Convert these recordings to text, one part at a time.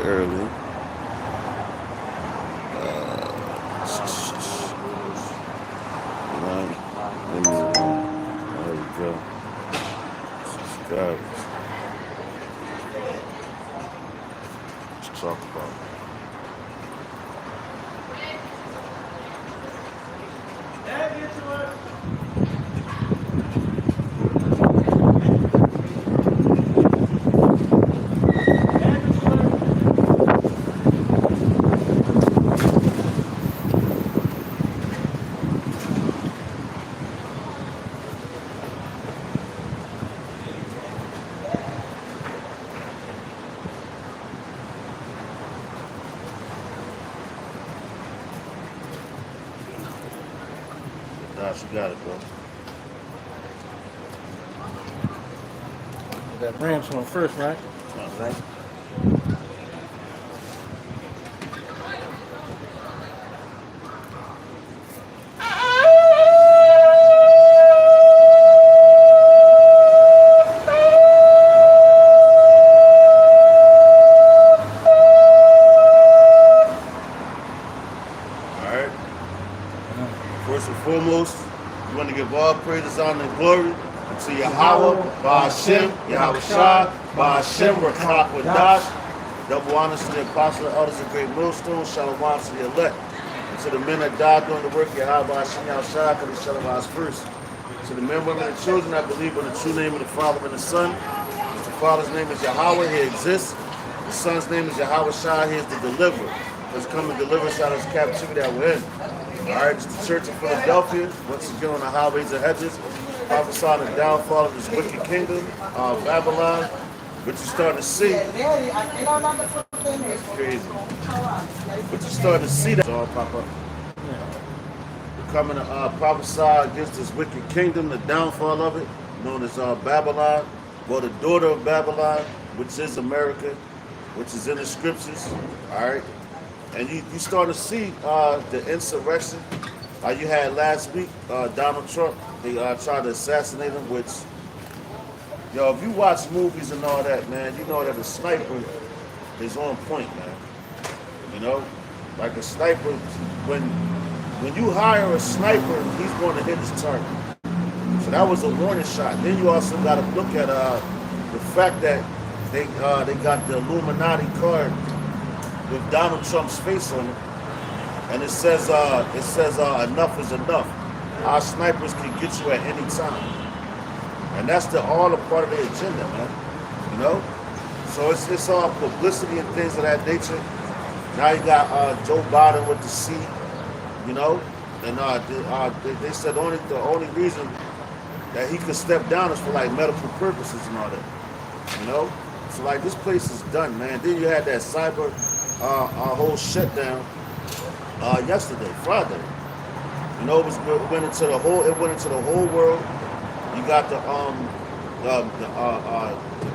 early. Right. Give me one. There we go. Subscribers. Let's talk about it. Nah, she got it, bro. That Rams one first, right? All right. All right. First and foremost, we want to give all praises, honor, and glory to Yahweh, Ba'ashem, Yahweh Shah, Ba'ashem, Rakak Wadash. Double honors to the apostle and elders of Great Millstone, Shalom to the elect. And to the men that died doing the work of Yahweh, Ba'ashem, Yahweh Shah, because they Shalom first. To the men, women, and children that believe in the true name of the Father and the Son. The Father's name is Yahweh, he exists. The Son's name is Yahweh Shah, he is the deliverer. He's come to deliver us out of this captivity that we're in. All right, it's the Church of Philadelphia, once again on the highways and hedges, prophesying the downfall of this wicked kingdom, Babylon, which you're starting to see. That's crazy. But you're starting to see that all pop up. We're coming to prophesy against this wicked kingdom, the downfall of it, known as Babylon, or the daughter of Babylon, which is America, which is in the scriptures. All right. And you starting to see the insurrection. You had last week Donald Trump. They tried to assassinate him. Which, yo, if you watch movies and all that, man, you know that a sniper is on point, man. You know, like a sniper. When you hire a sniper, he's going to hit his target. So that was a warning shot. Then you also got to look at the fact that they got the Illuminati card with Donald Trump's face on it, and it says enough is enough. Our snipers can get you at any time, and that's all a part of the agenda, man. You know, so it's all publicity and things of that nature. Now you got Joe Biden with the C, you know, and they said the only reason that he could step down is for like medical purposes and all that, you know. So like this place is done, man. Then you had that cyber whole shutdown yesterday, Friday. You know, it went into the whole world. You got the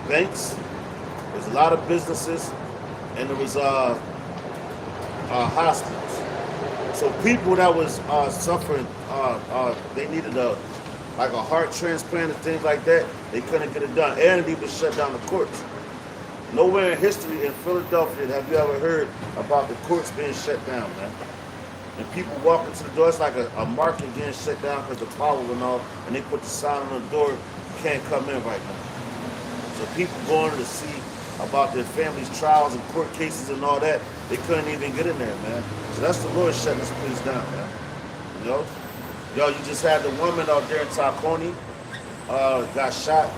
banks. There's a lot of businesses, and there was hospitals. So people that was suffering, they needed a heart transplant and things like that. They couldn't get it done, and it even shut down the courts. Nowhere in history in Philadelphia have you ever heard about the courts being shut down, man. And people walking to the door, it's like a market getting shut down because the power went off, and they put the sign on the door, you can't come in right now. So people going to see about their families' trials and court cases and all that, they couldn't even get in there, man. So that's the Lord shutting this place down, man. You know? Yo, you just had the woman out there in Tacony, got shot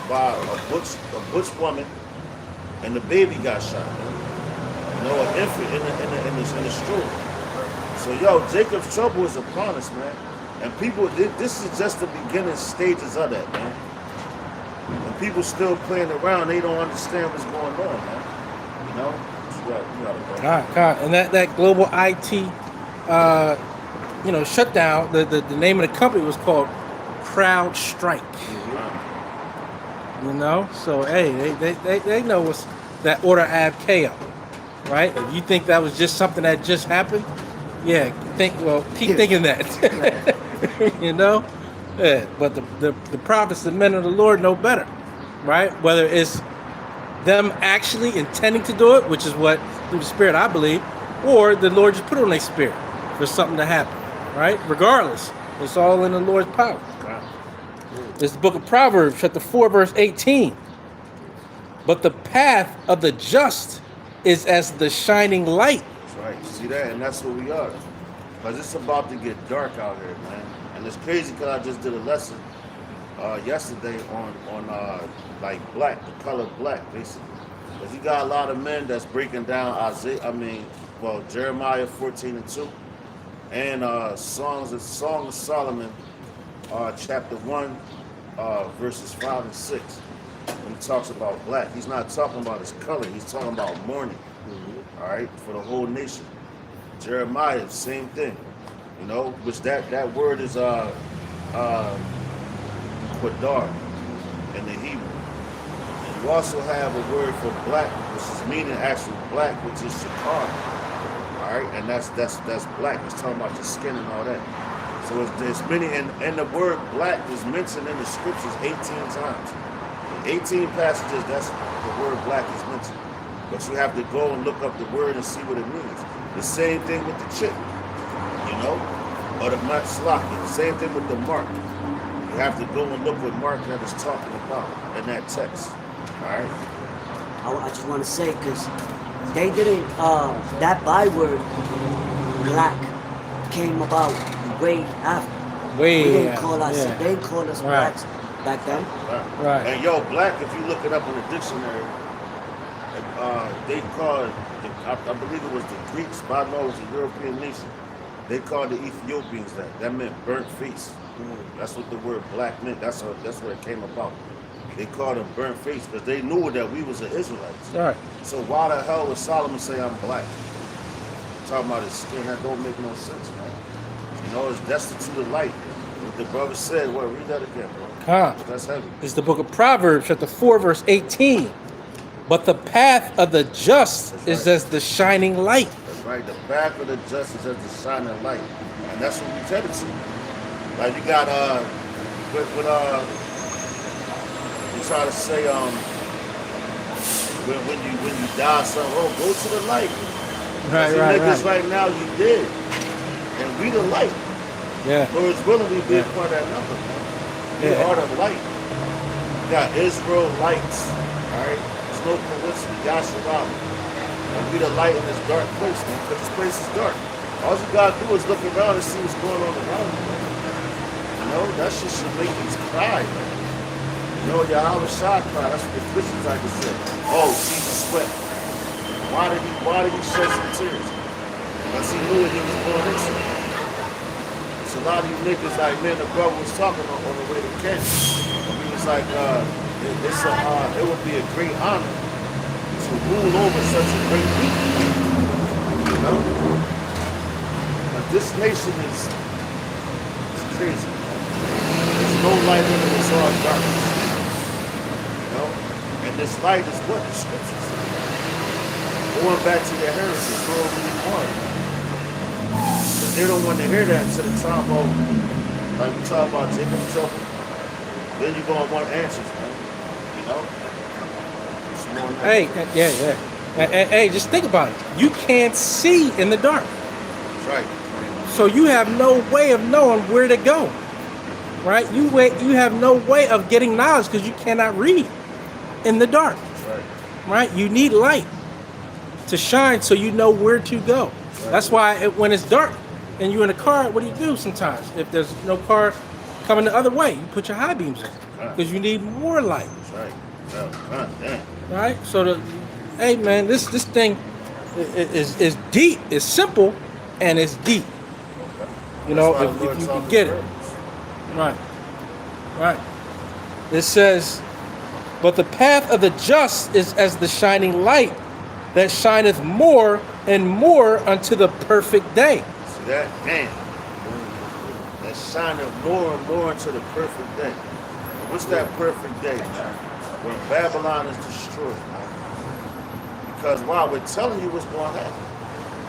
by a butch woman, and the baby got shot. You know, an infant in the stroke. So, yo, Jacob's trouble is upon us, man. And people, this is just the beginning stages of that, man. And people still playing around, they don't understand what's going on, man. You know, you gotta go. God. And that global IT, shutdown. The name of the company was called CrowdStrike. You know, so hey, they know what's that order ab chaos, right? If you think that was just something that just happened, yeah, keep thinking that. You know, yeah. But the prophets, the men of the Lord, know better, right? Whether it's them actually intending to do it, which is what through the Spirit I believe, or the Lord just put it on their spirit for something to happen, right? Regardless, it's all in the Lord's power. This is the book of Proverbs, chapter 4, verse 18. But the path of the just is as the shining light. That's right. See that? And that's what we are. Because it's about to get dark out here, man. And it's crazy because I just did a lesson yesterday on like black, the color black, basically. Because you got a lot of men that's breaking down Jeremiah 14:2 and Song of Solomon, chapter 1, verses 5 and 6. When he talks about black, he's not talking about his color. He's talking about mourning. All right, for the whole nation. Jeremiah, same thing. You know, which that word is Quadar in the Hebrew. And you also have a word for black, which is meaning actual black, which is shakar. All right, and that's black. It's talking about your skin and all that. So there's many, and the word black is mentioned in the scriptures 18 times. In 18 passages, that's the word black is mentioned. But you have to go and look up the word and see what it means. The same thing with the chip, you know, or the matslaki. The same thing with the mark. You have to go and look what mark that is talking about in that text. All right. I just want to say, because they didn't, that byword, black, came about way after. Way They didn't after, call us, yeah. they didn't call us Right. blacks back then. Right. And yo, black, if you look it up in the dictionary, they called, I believe it was the Greeks, but I know it was a European nation. They called the Ethiopians that. That meant burnt face. That's what the word black meant. That's where it came about. They called them burnt face because they knew that we was the Israelites. All right. So why the hell would Solomon say I'm black? Talking about his skin, that don't make no sense, man. You know, it's destitute of light. What the brother said, well, read that again, bro. Huh. That's heavy. This is the book of Proverbs, chapter 4, verse 18. But the path of the just That's is right. as the shining light. That's right. The path of the just is as the shining light. And that's what we headed to. Like you got when you try to say when you die, so go to the light. Right, See, right, niggas right. right now you did. And we the light. Yeah. Lord is willing we be a Yeah. part of that number. We Yeah. are the light. You got Israel lights. Alright? There's no coincidence. Yasharah. And we the light in this dark place, man, because this place is dark. All you gotta do is look around and see what's going on around you. You know, that shit should make us cry, man. You know, Yahweh Shah cry. That's what the Christians like to say. Oh, Jesus sweat. Why did he shed some tears? Because he knew what he was going into. So a lot of you niggas like, man, the brother was talking on the way to Kent. He was like, it would be a great honor to rule over such a great people. You know? But this nation is crazy. There's no light in it, it's all darkness. You know? And this light is what the scriptures say. Going back to their heritage, go over the water. But they don't want to hear that until the time of, like we talk about Jacob trouble. Then you're going to want answers, man. You know? It's more than that. Hey, yeah. Hey, just think about it. You can't see in the dark. That's right. So you have no way of knowing where to go. Right? You have no way of getting knowledge because you cannot read in the dark. That's right. Right? You need light to shine so you know where to go. Right. That's why when it's dark and you're in a car, what do sometimes? If there's no car coming the other way, you put your high beams in because you need more light. That's right. Oh, damn. Right? So hey man, this thing is deep. It's simple and it's deep. You know, That's why the if you Lord can get taught it. us Right. Right. It says, but the path of the just is as the shining light that shineth more and more unto the perfect day. See that? Damn. That shining more and more into the perfect day. What's that perfect day, man? When Babylon is destroyed, man. Because why? We're telling you what's going to happen.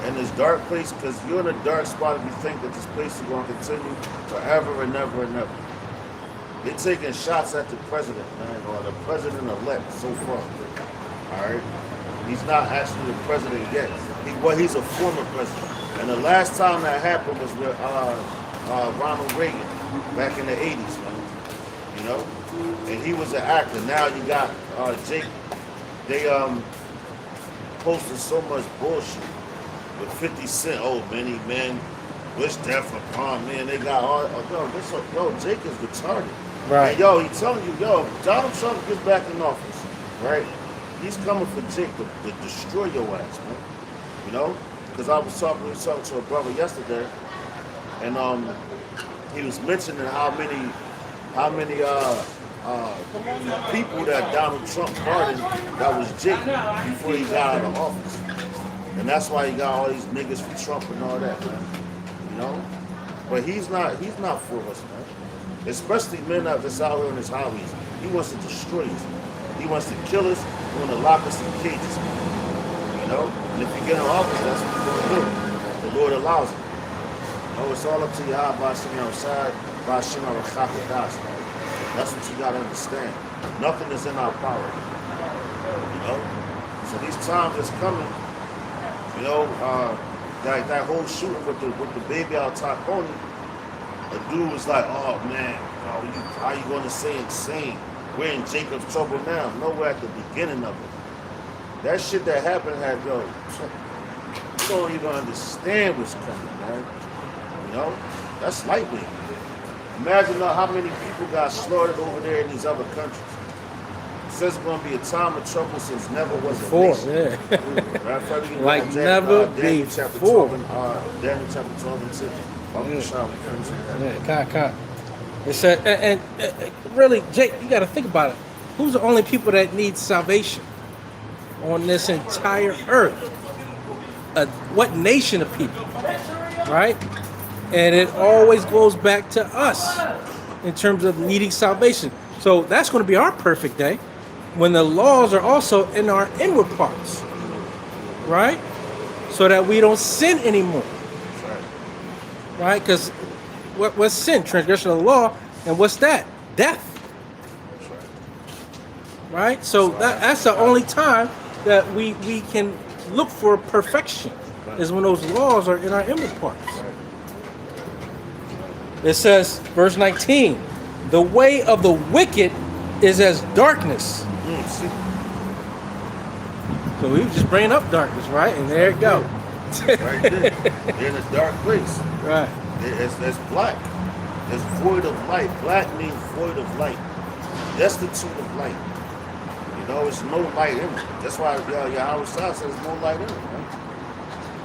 In this dark place, because you're in a dark spot if you think that this place is going to continue forever and never and never. They're taking shots at the president, man, or the president-elect so far. All right, he's not actually the president yet. He's a former president. And the last time that happened was with Ronald Reagan back in the 80s, man. You know, and he was an actor. Now you got Jake. They posted so much bullshit with 50 Cent. Oh, many men wish death upon me. And they got all. Yo, Jake is retarded. Right. And yo, he telling you, yo, if Donald Trump gets back in office, right? He's coming for Jake to destroy your ass, man. You know, because I was talking to a brother yesterday, and he was mentioning how many people that Donald Trump pardoned that was Jake before he got out of office, and that's why he got all these niggas for Trump and all that, man. You know, but he's not for us, man. Especially men that's out here on his highways. He wants to destroy us. He wants to kill us. He wants to lock us in cages, man. You know, and if you get in office, that's what you're going to do. The Lord allows it. You know, it's all up to Yahweh Bashim outside, Bashim al-Chakadas. That's what you got to understand. Nothing is in our power. You know? So these times that's coming, you know, that whole shooting with the baby Al Taconi, a dude was like, oh man, how you going to say insane? We're in Jacob's trouble now. No, we're at the beginning of it. That shit that happened you don't even understand what's coming, man. You know? That's lightweight. Imagine how many people got slaughtered over there in these other countries. It says it's going to be a time of trouble since never was Before, yeah. Like never Daniel chapter 12 Daniel chapter 12 and 6. Yeah, It said, and really, Jake, you got to think about it. Who's the only people that need salvation on this entire earth? What nation of people, right? And it always goes back to us in terms of needing salvation. So that's going to be our perfect day when the laws are also in our inward parts, right? So that we don't sin anymore. Right? Because what's sin? Transgression of the law. And what's that? Death. Right? So that's the only time that we can look for perfection, is when those laws are in our inward parts. It says, verse 19, the way of the wicked is as darkness. So we were just bringing up darkness, right? And there it go. Right there. They're in a dark place. Right. It's black. It's void of light. Black means void of light. Destitute of light. You know, it's no light in it. That's why Yahweh says there's no light in it, man.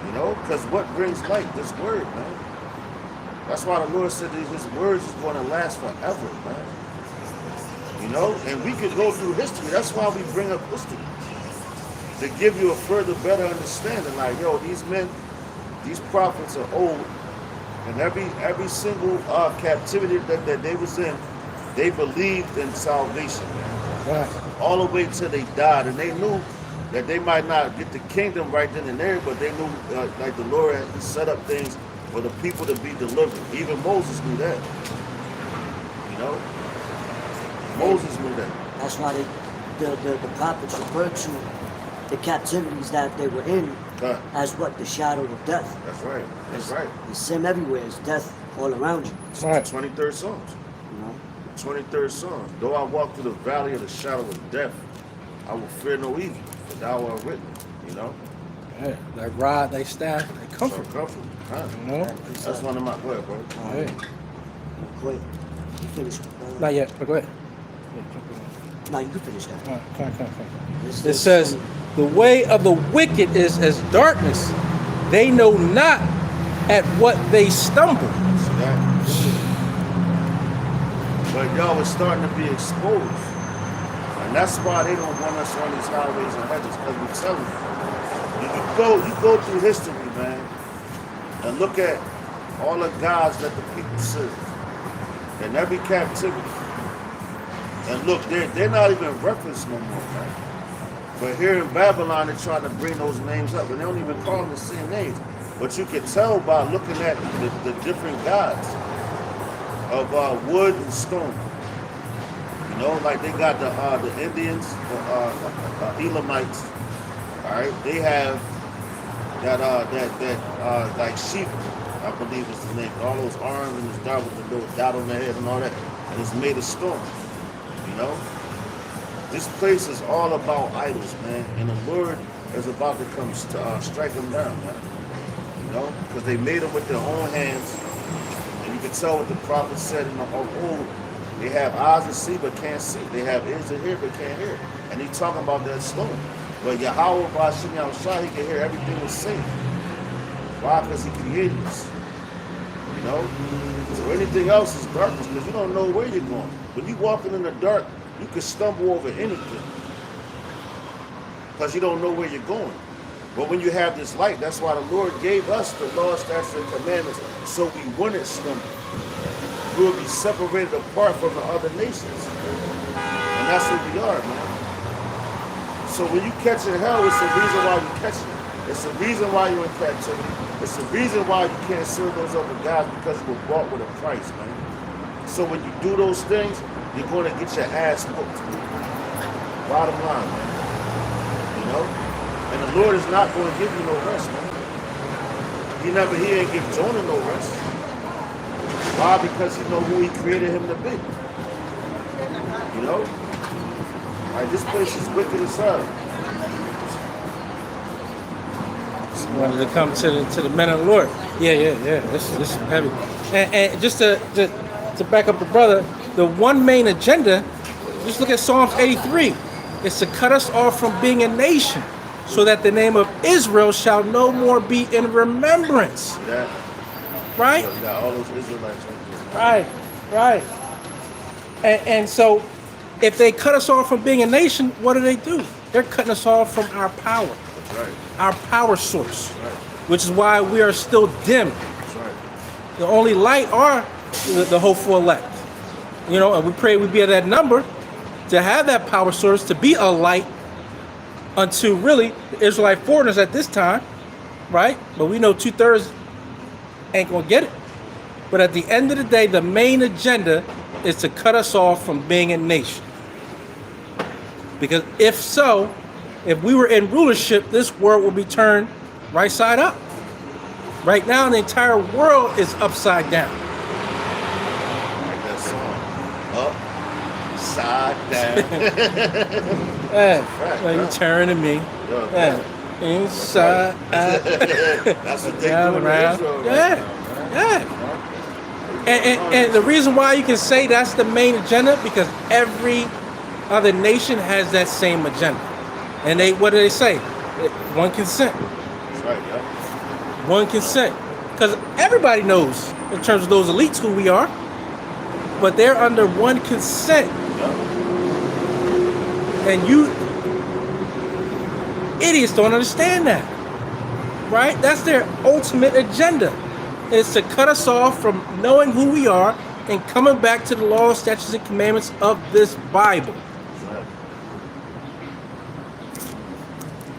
You know, because what brings light? This word, man. That's why the Lord said that his words is going to last forever, man. You know, and we could go through history. That's why we bring up history. To give you a further, better understanding. Like, yo, these men, these prophets are old. And every single captivity that they was in, they believed in salvation, man. Right. All the way till they died. And they knew that they might not get the kingdom right then and there, but they knew, like the Lord had set up things for the people to be delivered. Even Moses knew that. You know? Moses knew that. That's why the prophets referred to the captivities that they were in as what? The shadow of death. That's right. That's right. There's sin everywhere. There's death all around you. Right. 23rd Psalms. You know? 23rd Psalm. Though I walk through the valley of the shadow of death, I will fear no evil, for thou art with me. You know? Yeah. That rod, they staff, they comfort. Comfort. Huh? You know? That's one of my. Go ahead, bro. Hey. Quick. You finish. Not yet, but go ahead. No, you can finish that. Come on. This It is- says, the way of the wicked is as darkness. They know not at what they stumble. See that? But y'all is starting to be exposed. And that's why they don't want us on these highways and hedges, because we're telling you. You go through history, man, and look at all the gods that the people serve. And every captivity. And look, they're not even referenced no more, man. But here in Babylon, they're trying to bring those names up, and they don't even call them the same names. But you can tell by looking at the different gods of wood and stone. You You know, like they got the Indians, the Elamites. All right, they have that like sheep, I believe is the name. All those arms and this dot with the little dot on their head and all that, and it's made of stone. You know, this place is all about idols, man, and the Lord is about to come strike them down, man. You know, because they made them with their own hands, and you can tell what the prophet said in the old. They have eyes to see but can't see. They have ears to hear but can't hear. And he's talking about that stone. But Yahweh Bashim Yahushua, he can hear everything was said. Why? Because he created us. You know? So anything else is darkness because you don't know where you're going. When you're walking in the dark, you can stumble over anything. Because you don't know where you're going. But when you have this light, that's why the Lord gave us the law, statutes, and commandments so we wouldn't stumble. We will be separated apart from the other nations. And that's what we are, man. So when you catch in hell, it's the reason why you catch it. It's the reason why you're in captivity. It's the reason why you can't serve those other guys because you were bought with a price, man. So when you do those things, you're going to get your ass whooped. Bottom line, man. You know? And the Lord is not going to give you no rest, man. He ain't give Jonah no rest. Why? Because he know who he created him to be. You know? Like, this place is wicked as hell. Wanted to come to the men of the Lord. Yeah. This is heavy. And just to back up the brother, the one main agenda, just look at Psalms 83. It's to cut us off from being a nation, so that the name of Israel shall no more be in remembrance. Yeah. Right? You got all those Israelites right there. Right. And so, if they cut us off from being a nation, what do? They're cutting us off from our power. That's right. Our power source. That's right. Which is why we are still dim. That's right. The only light are the hopeful elect. You know, and we pray we be at that number to have that power source, to be a light unto really the Israelite foreigners at this time, right? But we know 2/3 ain't gonna get it. But at the end of the day, the main agenda is to cut us off from being a nation. Because if we were in rulership, this world will be turned right side up. Right now, the entire world is upside down. Like that song. Upside down. Hey, Right, well, you right. turn to me. Yeah, Hey, inside out. That's what they Down do in around. Israel right Yeah. now, man. Yeah. And the reason why you can say that's the main agenda, because every other nation has that same agenda. And what do they say? One consent. That's right, yeah. One consent. Because everybody knows, in terms of those elites, who we are. But they're under one consent. Yeah. And you idiots don't understand that. Right? That's their ultimate agenda. Is to cut us off from knowing who we are and coming back to the laws, statutes, and commandments of this Bible. Right.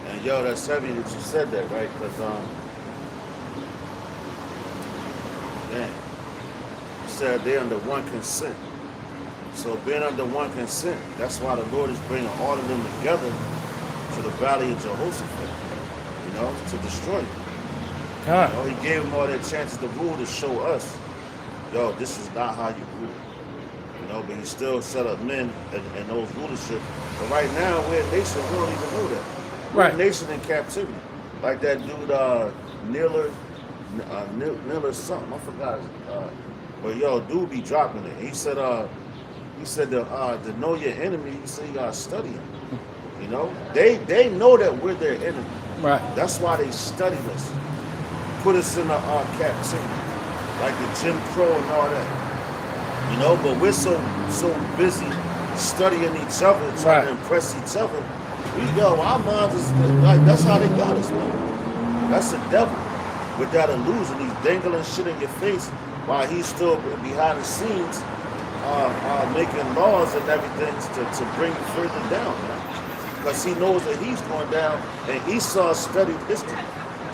And yo, that's heavy that you said that, right? Because man, you said they're under one consent. So being under one consent, that's why the Lord is bringing all of them together to the valley of Jehoshaphat, you know, to destroy them. You know, he gave them all their chances to rule to show us, yo, this is not how you rule. You know, but he still set up men in those rulership. But right now, we're a nation, we don't even know that. We're Right. a nation in captivity. Like that dude, Niller something, I forgot. But yo, dude be dropping it. He said to know your enemy, you say you gotta study him. You know? They know that we're their enemy. Right. That's why they studied us. Put us in the captivity. Like the Jim Crow and all that. You know, but we're so busy studying each other, trying to impress each other. Our minds is like, that's how they got us, man. That's the devil. With that illusion, he's dangling shit in your face while he's still behind the scenes making laws and everything to bring you further down, man. Because he knows that he's going down, and Esau studied history.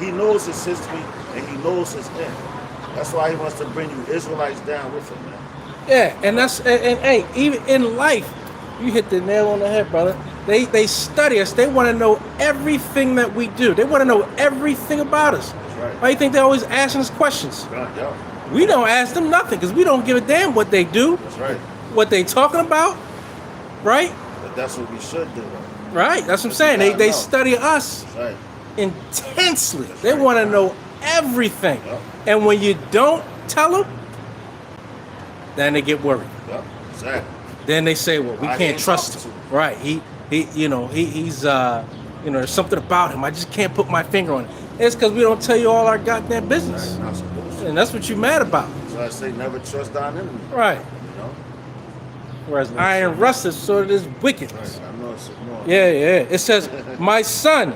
He knows his history, and he knows his end. That's why he wants to bring you Israelites down with him, man. Yeah, and hey, even in life, You hit the nail on the head, brother. They study us. They want to know everything that we do. They want to know everything about us. That's right. Why do you think they're always asking us questions? Yeah. We don't ask them nothing because we don't give a damn what they do, That's right. what they talking about, right? But that's what we should do, though. Right. That's what I'm But saying. you gotta They know. study us That's right. intensely. That's They right. want to know everything. Yep. And when you don't tell them, then they get worried. Yeah. Exactly. Then they say, "Well, we I can't ain't trust talking him." to him. Right? He's there's something about him. I just can't put my finger on it. It's because we don't tell you all our goddamn business, Right. Not supposed to. and that's what you're mad about, So I say, never trust thine enemy. right? You know. Whereas iron rusteth, so it is wickedness. Right. I know it's annoying. Yeah. It says, "My son,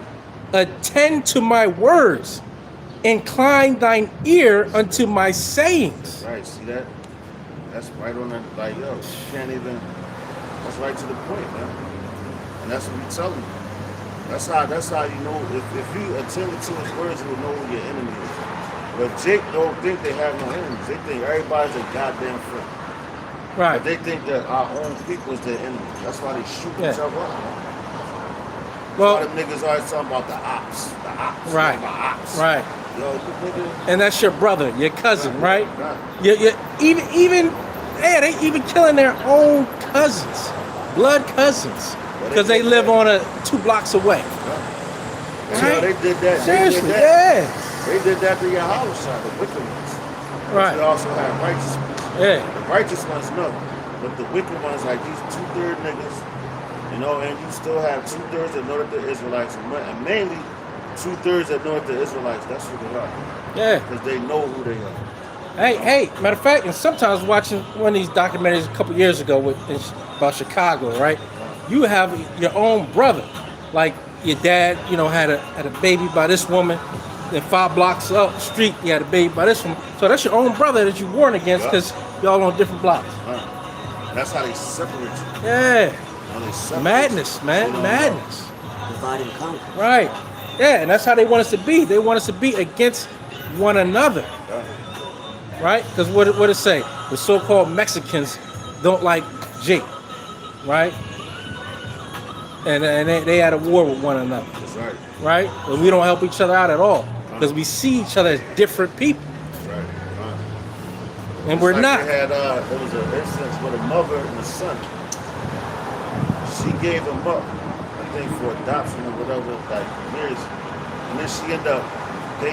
attend to my words, incline thine ear unto my sayings." Right. See that? That's right on that. Like, yo, you can't even. That's right to the point, man. And that's what we tell you. That's how you know. If you attend to his words, you will know who your enemy is. But Jake don't think they have no enemies. They think everybody's a goddamn friend. Right. But they think that our own people is their enemy. That's why they shoot Yeah. each other up. Well, All the niggas always talking about the ops. The ops. Right. The ops. right. Yo, you nigga. And that's your brother, your cousin, right? Right. You even they even killing their own cousins, blood cousins, because they live on 2 blocks away. Yeah. Right? Yo, they did that. Seriously, They did that. yeah. They did that to your house side, the wicked ones. But Right. you also have righteous ones. Yeah. The righteous ones know. But the wicked ones, like these 2/3 niggas, you know, and you still have 2/3 that know that they're Israelites, and mainly 2/3 that know that they're Israelites. That's who they are. Yeah. Because they know who they are. Hey, matter of fact, and sometimes watching one of these documentaries a couple years ago about Chicago, right? You have your own brother, like your dad, had a baby by this woman, then 5 blocks up the street, you had a baby by this one. So that's your own brother that you warn against Yeah. because y'all on different blocks. That's how they separate you. Yeah, How they separate madness, you. man, You don't madness. Divide and conquer. Right. Yeah, and that's how they want us to be. They want us to be against one another. know. Yeah. Right? Because what it say? The so-called Mexicans don't like Jake, right? And they at a war with one another, That's right. right? And we don't help each other out at all because we see each other as different people, That's right. and we're Like not. They had, there was an instance with a mother and a son. She gave him up, I think, for adoption or whatever, like years. And then she ended up, they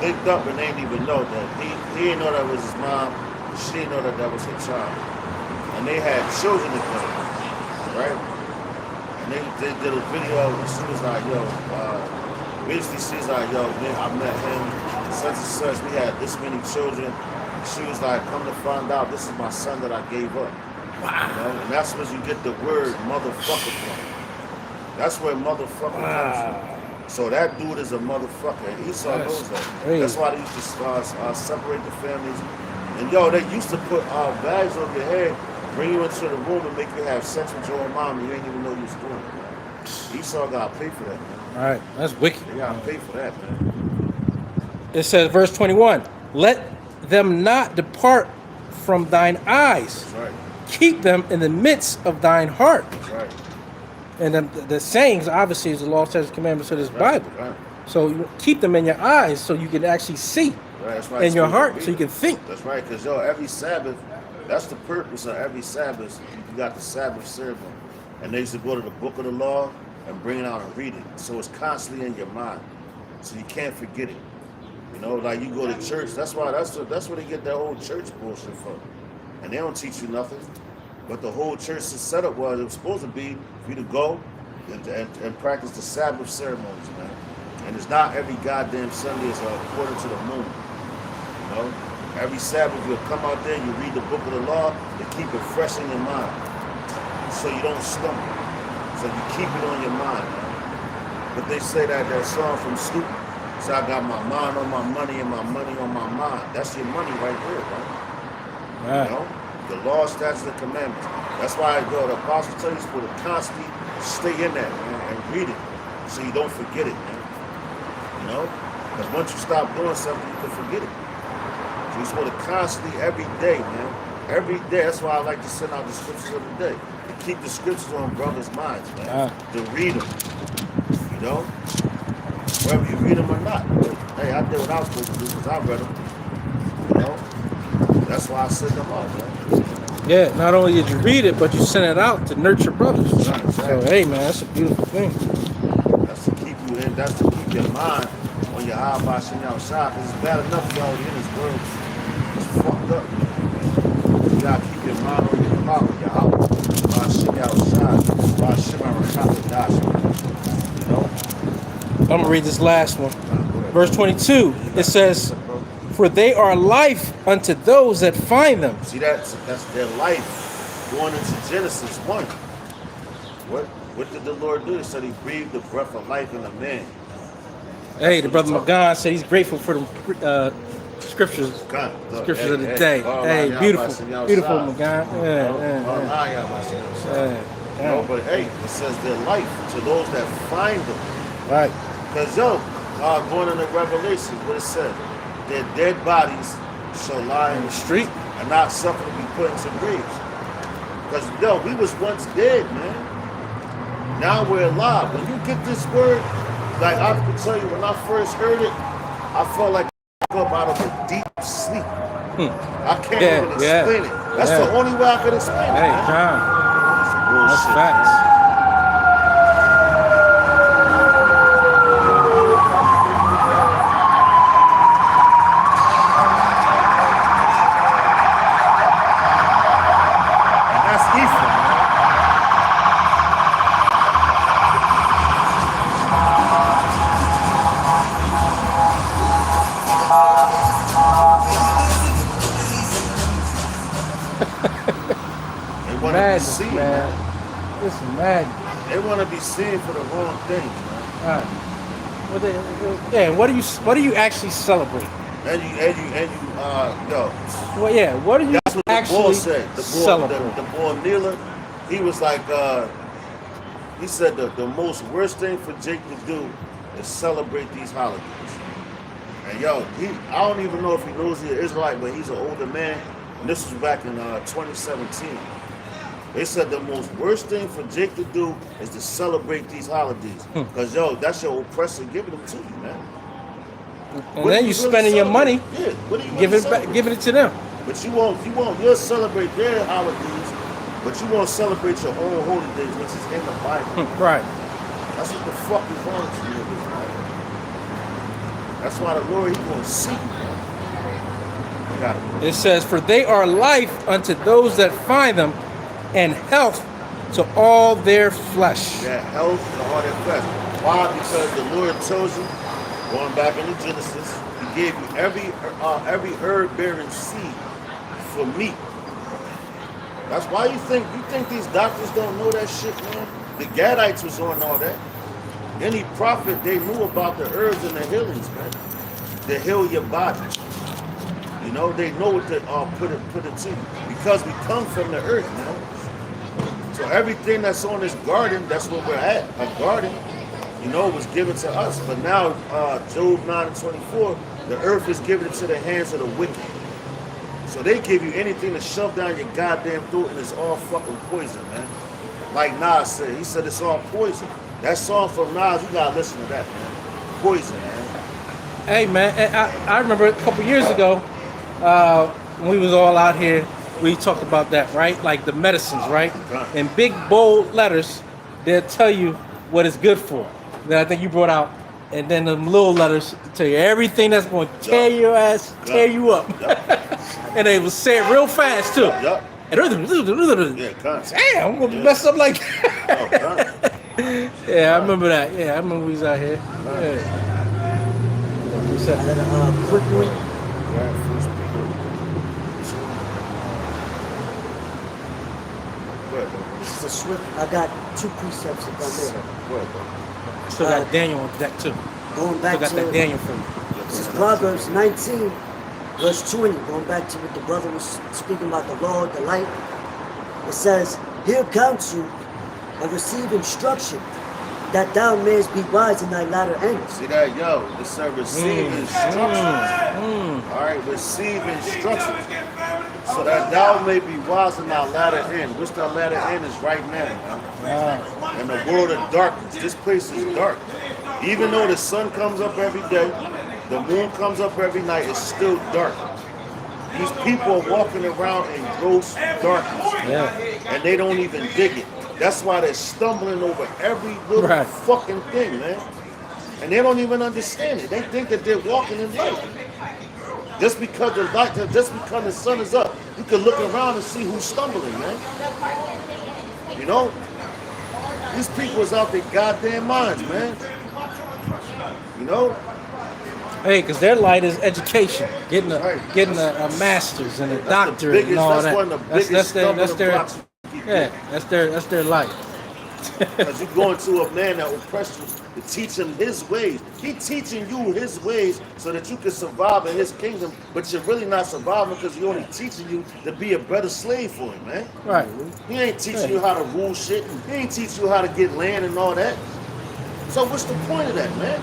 linked up and they didn't even know that. He didn't know that was his mom. She didn't know that that was her child. And they had children together, right? And they did a video and she was like, yo, basically she's like, yo, man, I met him, such and such, we had this many children. She was like, come to find out, this is my son that I gave up. Wow. You know? And that's where you get the word motherfucker from. That's where motherfucker comes from. So that dude is a motherfucker, and Esau That's knows that. crazy. That's why they used to separate the families. And yo, they used to put bags over your head, bring you into the room and make you have sex with your own mom, and you ain't even know you was doing it, man. Esau gotta pay for that, man. All right, that's wicked. They gotta pay for that, man. It says, verse 21, let them not depart from thine eyes. That's right. Keep them in the midst of thine heart. That's right. And the sayings, obviously, is the law, statutes, commandments of this Right. Bible. Right. So you keep them in your eyes so you can actually see, Right. That's right. in your It's heart supposed so to you be. can think. That's right, because yo, every Sabbath, that's the purpose of every Sabbath. You got the Sabbath ceremony. And they used to go to the book of the law and bring it out and read it. So it's constantly in your mind. So you can't forget it. You know, like you go to church, that's where they get that whole church bullshit from. And they don't teach you nothing. But the whole church setup was, it was supposed to be for you to go and practice the Sabbath ceremonies, man. And it's not every goddamn Sunday, it's according to the moon. You know? Every Sabbath you'll come out there, you read the book of the law, to keep it fresh in your mind. So you don't stumble. So you keep it on your mind, man. But they say that song from Snoop, so I got my mind on my money and my money on my mind. That's your money right there, man. Right. You know? The law, statutes, and commandments. That's why the apostle tells you to constantly stay in that, man, and read it so you don't forget it, man. You know? Because once you stop doing something, you can forget it. So you're supposed to constantly, every day, man. Every day. That's why I like to send out the scriptures every day. keep the scriptures on brothers' minds, man. To read them, you know, whether you read them or not. But, hey, I did what I was supposed to do because I read them, you know. That's why I sent them out, man. Yeah, not only did you read it, but you sent it out to nurture brothers. Right, exactly. So, hey, man, that's a beautiful thing. That's to keep you in. That's to keep your mind on your high by sitting outside. Because it's bad enough you already in this world. It's fucked up. You gotta keep your mind on your heart when you're out. By sitting outside. By sitting on top of the you know? I'm going to read this last one. Go ahead. Verse 22, it says, "For they are life unto those that find them." See, that's their life. Going into Genesis 1. What did the Lord do? He said he breathed the breath of life in a man. Hey, the brother Magan said he's grateful for the scriptures. God, look, Scriptures hey, of the hey, day. all Hey, right, beautiful. y'all about Beautiful, outside. Magan. All right, y'all about outside. No, but hey, it says their life to those that find them. Right. Because going into Revelation, what it said, their dead bodies shall lie in the street and not suffer to be put into graves. Because we was once dead, man. Now we're alive. When you get this word, like I can tell you, when I first heard it, I felt like I woke up out of a deep sleep. I can't even explain it. That's the only way I could explain it. Hey, Man. John, Bullshit, that's facts. man. And that's Ephraim, man. They want to be Madness, seen, man. man. This is madness. They want to be seen for the wrong things, man. All right. What do you actually celebrate? And you, yo. Well, yeah, what do you That's what the boy actually said. The celebrate? boy Neela, he was like, he said the most worst thing for Jake to do is celebrate these holidays. And yo, I don't even know if he knows he's an Israelite, but he's an older man. And this was back in 2017. They said the most worst thing for Jake to do is to celebrate these holidays. Because yo, that's your oppressor giving them to you, man. And What then do you really spending your money, celebrate? Yeah, what do you giving really it back, celebrate? giving it to them. But you'll celebrate their holidays, but you won't celebrate your own holy days, which is in the Bible. Right. That's what the fuck is wrong with you, man. That's why the Lord, he gonna see you, man. You got it. It says, "For they are life unto those that find them, and health to all their flesh." That health and all that flesh. Why? Because the Lord tells you, going back into Genesis, he gave you every herb-bearing seed for meat. That's why you think these doctors don't know that shit, man. The Gadites was on all that. Any prophet, they knew about the herbs and the healings, man. To heal your body. You know, they know what to put it to you. Because we come from the earth, man. So everything that's on this garden, that's what we're at. A garden, you know, was given to us. But now, Job 9:24, the earth is given into the hands of the wicked. So they give you anything to shove down your goddamn throat, and it's all fucking poison, man. Like Nas said, he said it's all poison. That song from Nas, you gotta listen to that, man. Poison, man. Hey, man, and I remember a couple years ago when we was all out here, we talked about that, right? Like the medicines, right? In big bold letters, they'll tell you what it's good for. Then I think you brought out, and then the little letters tell you everything that's going to tear your ass, tear you up. And they will say it real fast too. Yup. And Yeah, cunt. damn, I'm gonna be messed up like that. Oh, cunt. Yeah, I remember that. Yeah, I remember we was out here. Yeah. We I said, got a quick one. Yeah, first people. Go ahead, bro. This is a swift. I got two precepts if I Go ahead, bro. still got Daniel on deck too. may. Going back Still got that to Daniel for you. this is Proverbs 19, verse 20. Going back to what the brother was speaking about, the law, the light. It says, "Hear counsel and receive instruction, that thou mayest be wise in thy latter end." See that, yo? It's a receive instructions. All right, receive instructions. So that thou may be wise in our latter end, which the latter end is right now. Man. In the world of darkness, this place is dark. Even though the sun comes up every day, the moon comes up every night, it's still dark. These people are walking around in gross darkness, and they don't even dig it. That's why they're stumbling over every little fucking thing, man. And they don't even understand it. They think that they're walking in light. Just because the light, just because the sun is up, you can look around and see who's stumbling, man. You know, these people is out their goddamn minds, man. You know. Hey, because their light is education, getting a master's and a doctorate and all that. That's one of the biggest stumbling blocks. That's their light. Because you're going to a man that oppressed you to teach him his ways. He's teaching you his ways so that you can survive in his kingdom, but you're really not surviving because he's only teaching you to be a better slave for him, man. Right. He ain't teaching you how to rule shit. He ain't teaching you how to get land and all that. So what's the point of that, man?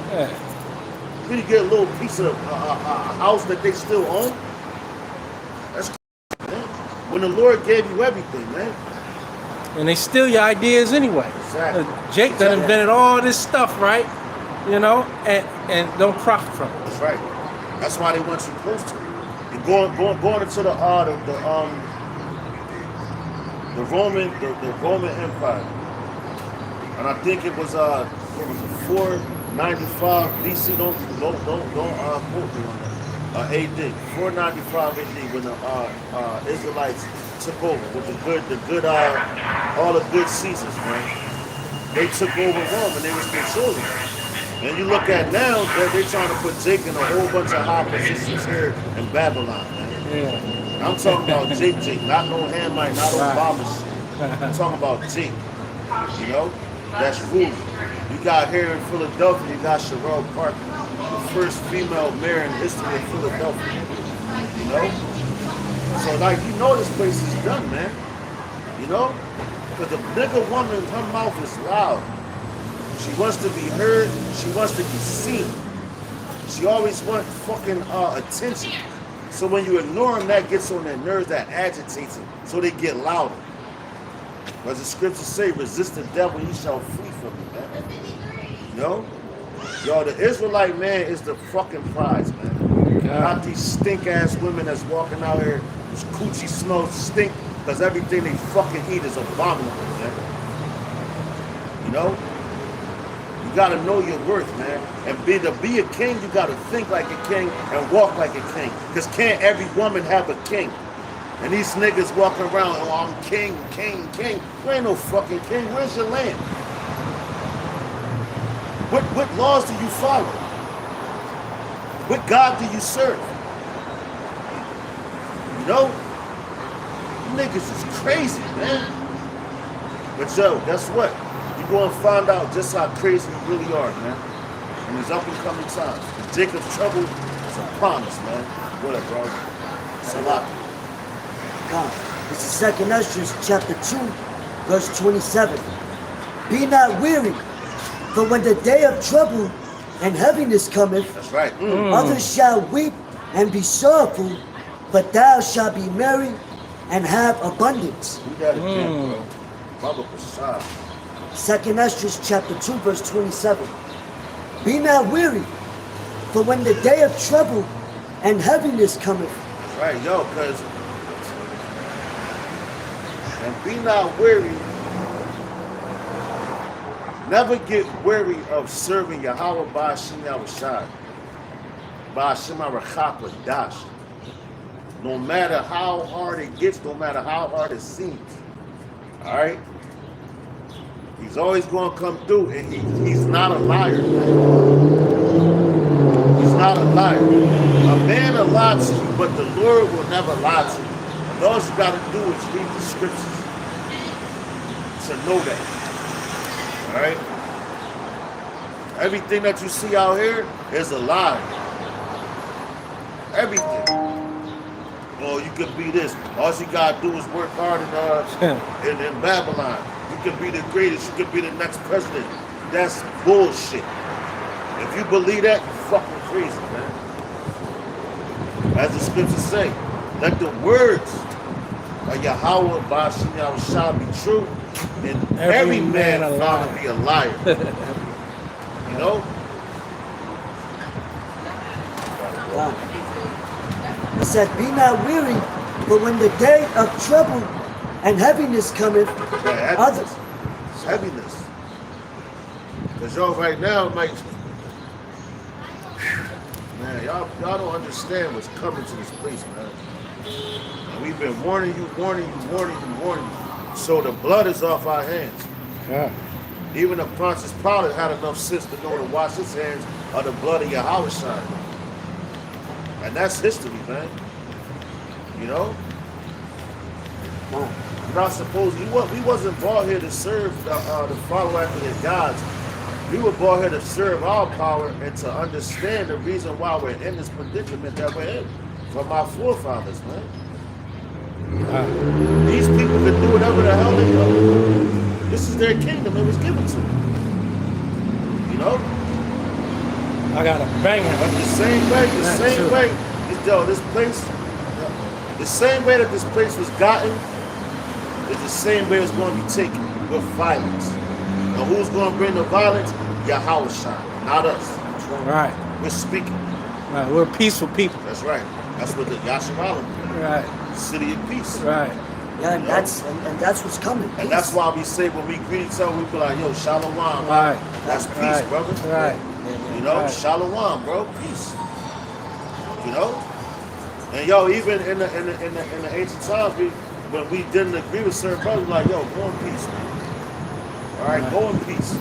You get a little piece of a house that they still own. That's man. When the Lord gave you everything, man. And they steal your ideas anyway. Exactly. Jake done invented all this stuff, right? You know, and don't profit from it. That's right. That's why they want you close to it. You're going into the Roman Empire, and I think it was 495 BC. Don't quote me on that. AD 495 AD when the Israelites took over with all the good Caesars, man. They took over Rome and they was controlling it. And you look at now, they're trying to put Jake in a whole bunch of high positions here in Babylon, man. Yeah. I'm talking about Jake, not no Hamite, not Obama shit. I'm talking about Jake. You know, that's rude. You got here in Philadelphia, you got Cheryl Parker, the first female mayor in history of Philadelphia. You know? So, like, you know this place is done, man. You know? Because the bigger woman, her mouth is loud. She wants to be heard. She wants to be seen. She always wants fucking attention. So when you ignore them, that gets on their nerves, that agitates them. So they get louder. As the scriptures say, resist the devil, he shall flee from you, man. You know? Yo, the Israelite man is the fucking prize, man. Not these stink-ass women that's walking out here whose coochie smells stink because everything they fucking eat is abominable, man. You know? You gotta know your worth, man. And to be a king, you gotta think like a king and walk like a king. Because can't every woman have a king? And these niggas walking around, oh, I'm king. You ain't no fucking king. Where's your land? What laws do you follow? What God do you serve? You know? You niggas is crazy, man. But yo, guess what? You're going to find out just how crazy you really are, man. In these up and coming times. And Jacob's trouble is a promise, man. What up, bro? It's a lot. This is 2 Esdras chapter 2, verse 27. Be not weary, for when the day of trouble and heaviness cometh, that's right. Others shall weep and be sorrowful, but thou shalt be merry and have abundance. Do that again, bro. Baba Prasad. 2 Esdras chapter 2, verse 27. Be not weary, for when the day of trouble and heaviness cometh. That's right, yo, because and be not weary. Never get weary of serving Yahweh Ba'ashim Yahushai. Ba'ashim Dash. No matter how hard it gets, no matter how hard it seems. Alright? He's always going to come through, and he's not a liar. He's not a liar. A man will lie to you, but the Lord will never lie to you. And all you got to do is read the scriptures to know that. Alright? Everything that you see out here is a lie. Everything. Oh, you could be this. All you gotta do is work hard in Babylon. You could be the greatest. You could be the next president. That's bullshit. If you believe that, you're fucking crazy, man. As the scriptures say, let the words Yahweh Bashim Yahweh shall be true, and every man found to be a liar. You know? Wow. It said, be not weary, but when the day of trouble and heaviness cometh, others. It's heaviness. Because y'all right now, like, man, y'all don't understand what's coming to this place, man. And we've been warning you. So the blood is off our hands. Yeah. Even the Pontius Pilate had enough sense to know to wash his hands of the blood of Yahweh Shai. And that's history, man. You know? You're not supposed we wasn't brought here to serve to follow after their gods. We were brought here to serve our power and to understand the reason why we're in this predicament that we're in from our forefathers, man. These people can do whatever the hell they want. This is their kingdom. It was given to them. You know? I got a banger. But the same way, this place, the same way that this place was gotten, is the same way it's going to be taken with violence. And who's going to bring the violence? Yahweh Shai, not us. Right. We're speaking. Right. We're peaceful people. That's right. That's what the Yasharal is. Right. City of peace. Right. Yeah, and that's what's coming. And that's why we say when we greet each other, we be like, yo, shalom. Right. That's peace, Right. brother. Right. You know, Right. shalom, bro. Peace. You know? And yo, even in the ancient times, when we didn't agree with certain brothers, like, yo, go in peace, man. All right, go in peace.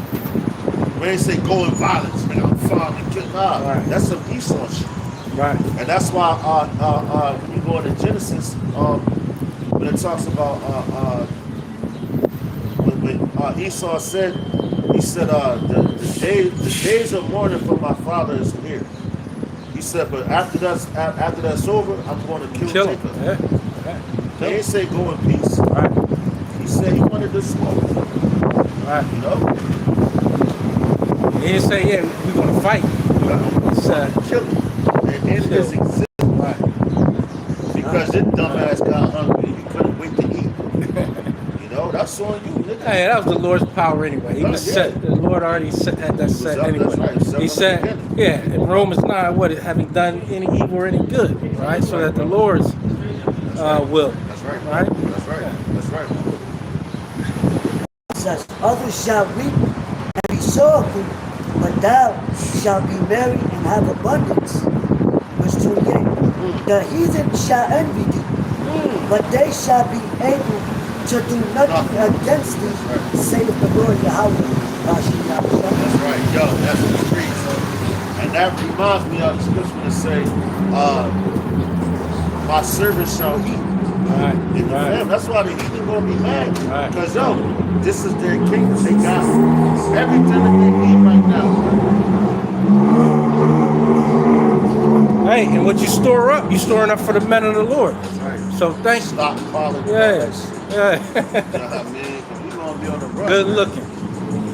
We ain't say go in violence, man. I'm fine and kill. Nah, Right. that's some Esau shit. Right. And that's why when you go into Genesis, when it talks about when Esau said, he said, the days of mourning for my father is here. He said, but after that's over, I'm going to kill him. Jacob. Yeah. He ain't say go in peace. Right. He said he wanted to smoke. Right. You know? He didn't say, yeah, we're going to fight. It's, kill him. And in his existence. Right. Because your dumbass got hungry and you couldn't wait to eat. You know, that's on you, nigga. Hey, that was the Lord's power anyway. He was Yeah. set. The Lord already had that set up, anyway. that's right. Set He from said, the beginning. yeah, in Romans 9, what, having done any evil or any good, right? So that the Lord's will. That's right. Right? That's right. That's right. It says, others shall weep and be sorrowful, but thou shalt be merry and have abundance. Verse 28. The heathen shall envy thee, but they shall be able to do nothing against thee, saith the Lord Yahweh. That's right. Yo, that's the streets. And that reminds me of the scripture that say, my servant shall eat. Right. In the Right. family. That's why the heathen gonna be mad. Right. Because yo, this is their kingdom. They got everything that they need right now. Hey, and what you store up, you're storing up for the men of the Lord. Right. So thank you. Stop calling. Yes. Yeah. You know what I mean? 'Cause we gonna be on the run. Good looking.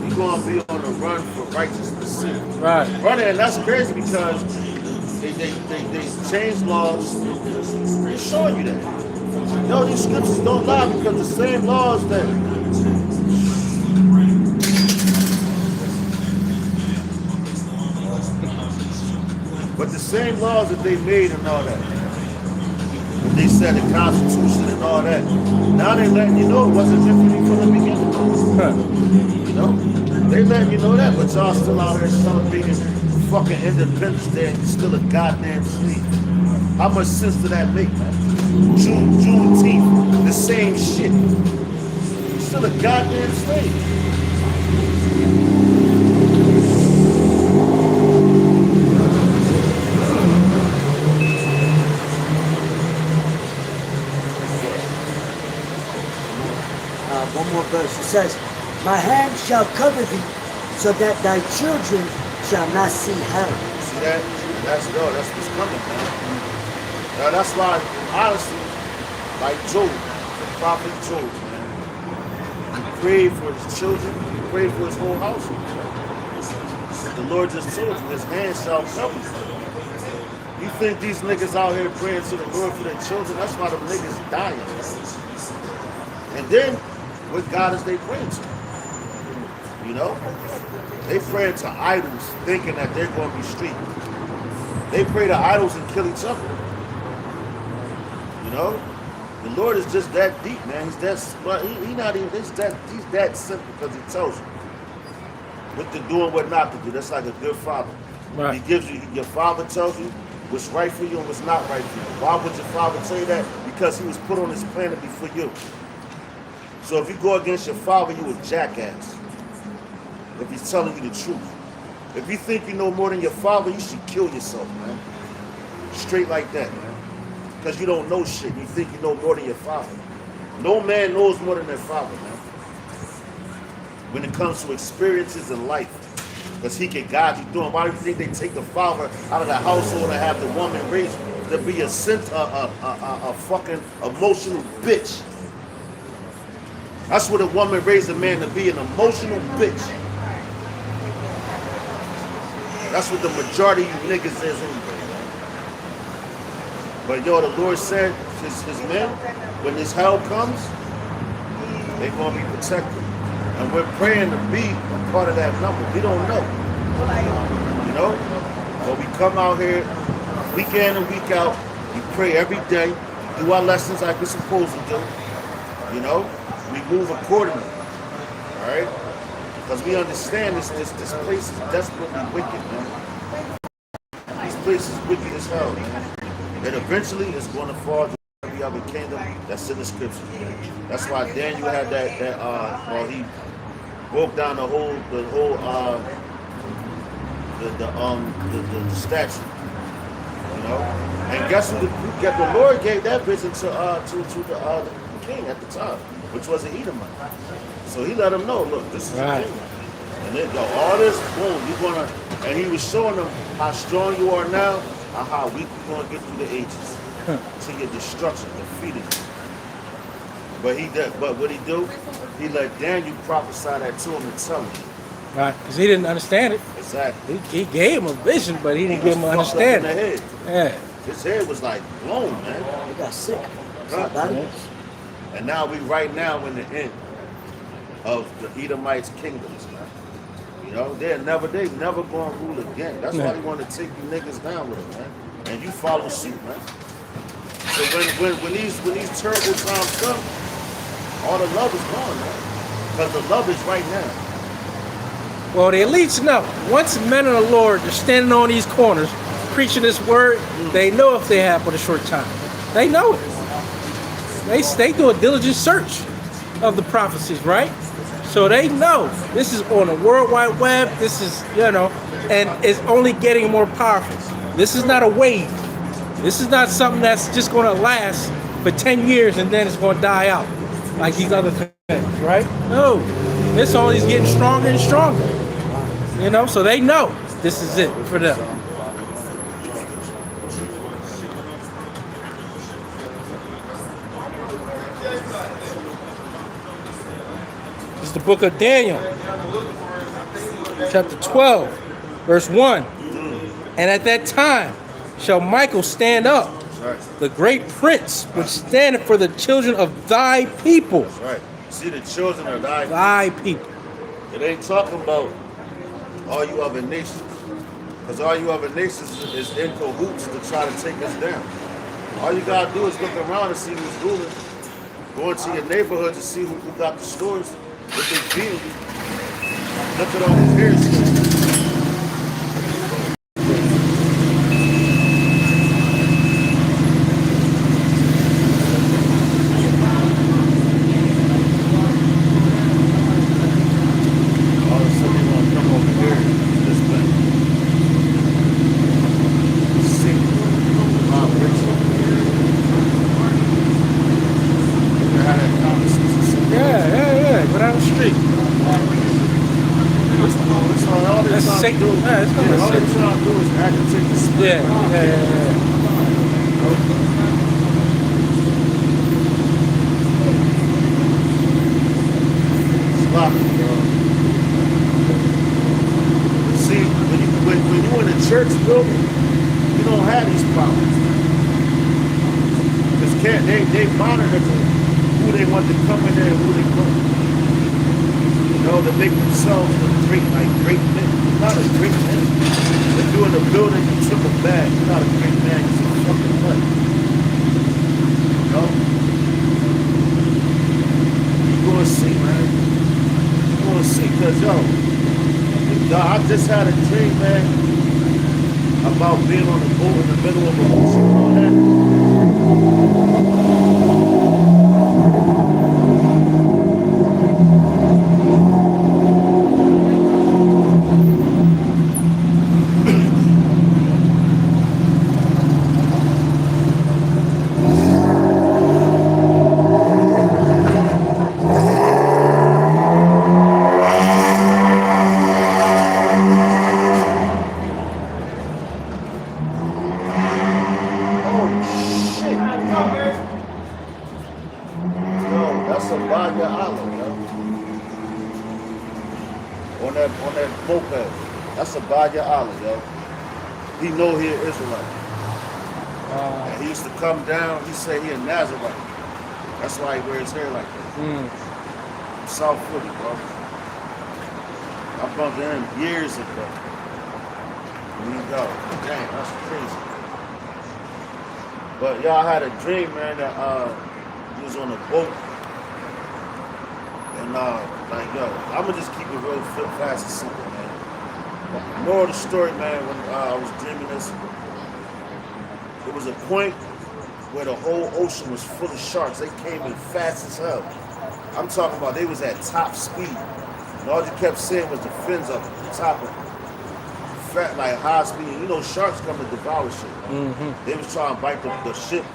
We gonna be on the run for righteousness' sake. Right. Brother, and that's crazy because they changed laws. They're showing you that. No, these scriptures don't lie because the same laws that but the same laws that they made and all that. They said the Constitution and all that. Now they letting you know it wasn't meant for you from the beginning. Huh. You know? They letting you know that, but y'all still out here celebrating fucking Independence Day and you're still a goddamn slave. How much sense did that make, man? Juneteenth, the same shit. You're still a goddamn slave. One more verse. It says, my hand shall cover thee, so that thy children shall not see hell. See that? That's what's coming, man. Now that's why, honestly, like Job, the prophet Job, man, he prayed for his children, he prayed for his whole household. The Lord just told you, his hand shall cover you. You think these niggas out here praying to the Lord for their children? That's why the niggas dying. Man. And then, what God is they praying to? You know? They pray to idols thinking that they're going to be street. They pray to idols and kill each other. You know? The Lord is just that deep, man. He's that, but he not even, he's that simple because he tells you what to do and what not to do. That's like a good father. Right. He gives you, your father tells you what's right for you and what's not right for you. Why would your father say that? Because he was put on this planet before you. So if you go against your father, you a jackass. If he's telling you the truth. If you think you know more than your father, you should kill yourself, man. Straight like that, man. Because you don't know shit. You think you know more than your father. No man knows more than their father, man. When it comes to experiences in life. Because he can guide you through them. Why do you think they take the father out of the household and have the woman raised to be a fucking emotional bitch? That's what a woman raised a man to be, an emotional bitch. That's what the majority of you niggas is anyway. But yo, the Lord said, his men, when this hell comes, they're going to be protected. And we're praying to be a part of that number. We don't know. You know? But we come out here week in and week out. We pray every day. Do our lessons like we're supposed to do. You know? We move accordingly. All right? Because we understand this place is desperately wicked, man. This place is wicked as hell, man. And eventually it's going to fall to every other kingdom that's in the scripture. That's why Daniel had he broke down the statue. You know? And guess who the Lord gave that vision to the king at the time, which was an Edomite. So he let him know, look, this is right. a king. And then all this, boom, you're gonna, and he was showing them how strong you are now, and how weak you're gonna get through the ages to your destruction, defeated. But what he do? He let Daniel prophesy that to him and tell him. Right, because he didn't understand it. Exactly. He gave him a vision, but he didn't give him an understanding. Head. Yeah. His head was like blown, man. He got sick. Right. And now we right now in the end of the Edomites' kingdoms, man. You know, they never gonna rule again. That's why he want to take you niggas down with it, man. And you follow suit, man. So when these terrible times come, all the love is gone, man. Because the love is right now. Well, the elites know. Once men of the Lord are standing on these corners, preaching this word, they know if they have for a short time. They know it. They do a diligent search of the prophecies, right? So they know this is on the World Wide Web. This is, and it's only getting more powerful. This is not a wave. This is not something that's just going to last for 10 years and then it's going to die out like these other things, right? No, this only is getting stronger and stronger. So they know this is it for them. It's the book of Daniel, chapter 12, verse 1. And at that time shall Michael stand up, the great prince, which standeth for the children of thy people. That's right. See, the children of thy people. It ain't talking about all you other nations. Because all you other nations is in cahoots to try to take us down. All you gotta do is look around and see who's ruling. Go into your neighborhood to see who got the stores, what they feeding you. Look at all these hairstyles. they want to come in there and who they want. You know, to make themselves look great, like great men. You're not a great man. If you're in a building, you took a bag. You're not a great man. You're a fucking nut. You know? You're going to see, man. You're going to see, because, yo, I just had a dream, man, about being on a boat in the middle of a ocean. On that moped. That's a Baya Allah, yo. He know he an Israelite. And he used to come down, he said he a Nazarite. That's why he wears his hair like that. South Philly, bro. I bumped into him years ago. There you go. Damn, that's crazy. But y'all had a dream, man, that he was on a boat. And like, yo, I'ma just keep it real fast and simple, man. More of the story, man, when I was dreaming this, there was a point where the whole ocean was full of sharks. They came in fast as hell. I'm talking about they was at top speed. And all you kept seeing was the fins up at the top of fat, like high speed. You know, sharks come to devour shit. Mm-hmm. They was trying to bite the ship.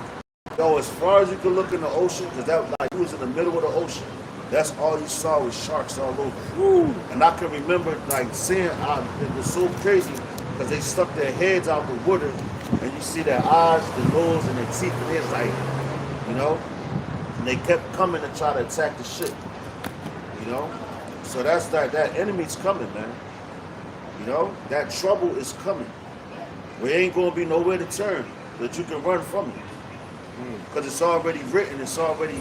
Yo, as far as you could look in the ocean, because that like you was in the middle of the ocean. That's all you saw was sharks all over. Woo. And I can remember like seeing, it was so crazy because they stuck their heads out the water and you see their eyes, their nose, and their teeth, and it's like, you know, and they kept coming to try to attack the ship, you know? So that's that enemy's coming, man. You know, that trouble is coming. We ain't gonna be nowhere to turn that you can run from it. Because it's already written, it's already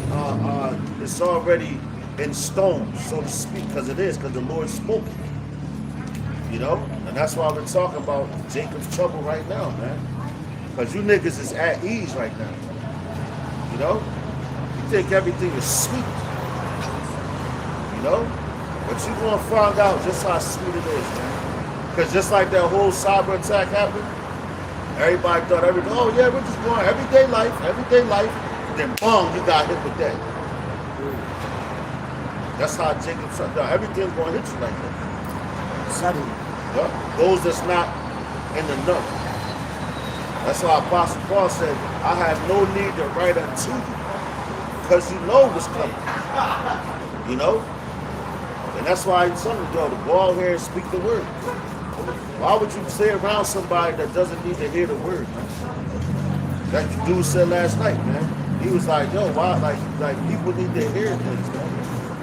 in stone, so to speak, because the Lord spoke it. You know? And that's why we're talking about Jacob's trouble right now, man. Because you niggas is at ease right now. You know? You think everything is sweet. You know? But you're going to find out just how sweet it is, man. Because just like that whole cyber attack happened, everybody thought oh yeah, we're just going everyday life. Then boom, you got hit with that. That's how Jacob shut down. Everything's going to hit you like that. Suddenly. Yeah? Those that's not in the know. That's why Apostle Paul said, I have no need to write unto you because you know what's coming. You know? And that's why he's telling you, the ball here and speak the word. Why would you stay around somebody that doesn't need to hear the word, man? That the dude said last night, man. He was like, yo, why? Like people need to hear things, man.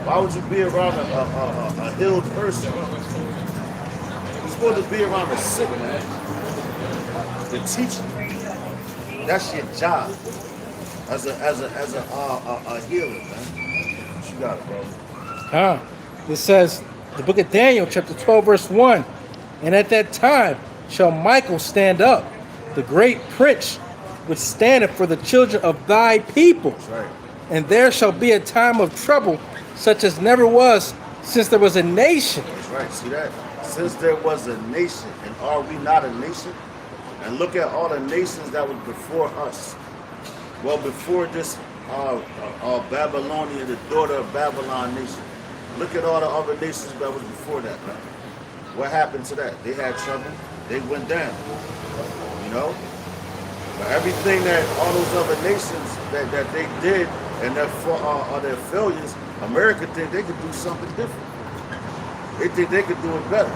Why would you be around a healed person? You're supposed to be around the sick, man. The teacher. That's your job as a healer, man. What you got, bro? It says, the book of Daniel, chapter 12, verse 1. And at that time shall Michael stand up, the great prince, which standeth for the children of thy people. That's right. And there shall be a time of trouble, such as never was since there was a nation. That's right. See that? Since there was a nation, and are we not a nation? And look at all the nations that was before us. Well, before this Babylonian, the daughter of Babylon nation. Look at all the other nations that was before that, man. What happened to that? They had trouble. They went down. You know? But everything that all those other nations that they did and their failures, America think they could do something different. They think they could do it better.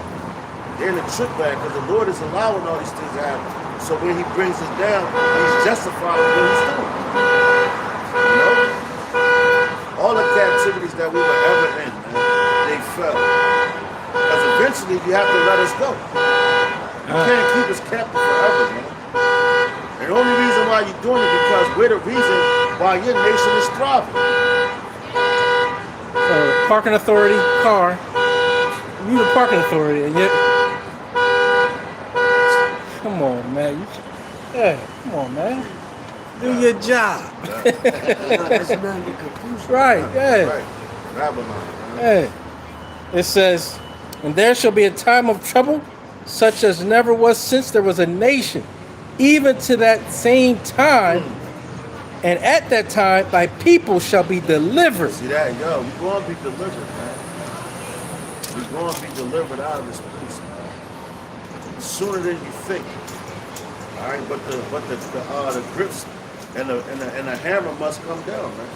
They're in a trick bag because the Lord is allowing all these things to happen. So when he brings us down, he's justifying what he's doing. You know? All the captivities that we were ever in, man, they fell. Because eventually you have to let us go. You can't keep us captive forever, man. And the only reason why you're doing it because we're the reason why your nation is thriving. parking authority car. You the parking authority, and yet, come on, man. Come on, man. Do your job. That's not the confusion. Right, yeah. Right. Babylon, man. Hey, it says, and there shall be a time of trouble, such as never was since there was a nation, even to that same time. And at that time, thy people shall be delivered. See that? Yo, we're going to be delivered, man. We're going to be delivered out of this place, man. Sooner than you think. All right, but the grips and the hammer must come down, man.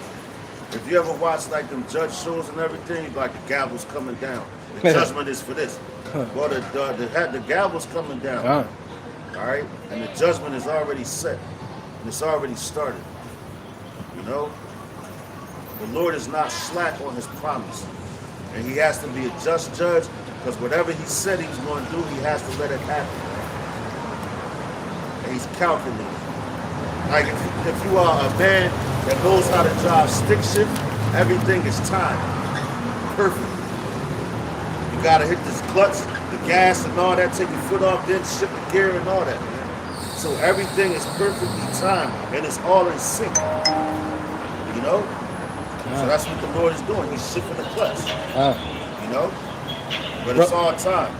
If you ever watch like them judge shows and everything, like the gavel's coming down. The judgment is for this. Well, the gavel's coming down. All right, and the judgment is already set. And it's already started. You know, the Lord is not slack on his promise. And he has to be a just judge, because whatever he said he was going to do, he has to let it happen. And he's calculating. Like if you are a man that knows how to drive stick shift, everything is timed. Perfect. You gotta hit this clutch, the gas and all that, take your foot off, then shift the gear and all that, man. So everything is perfectly timed and it's all in sync. You know? So that's what the Lord is doing. He's shifting the clutch. You know? But it's all time.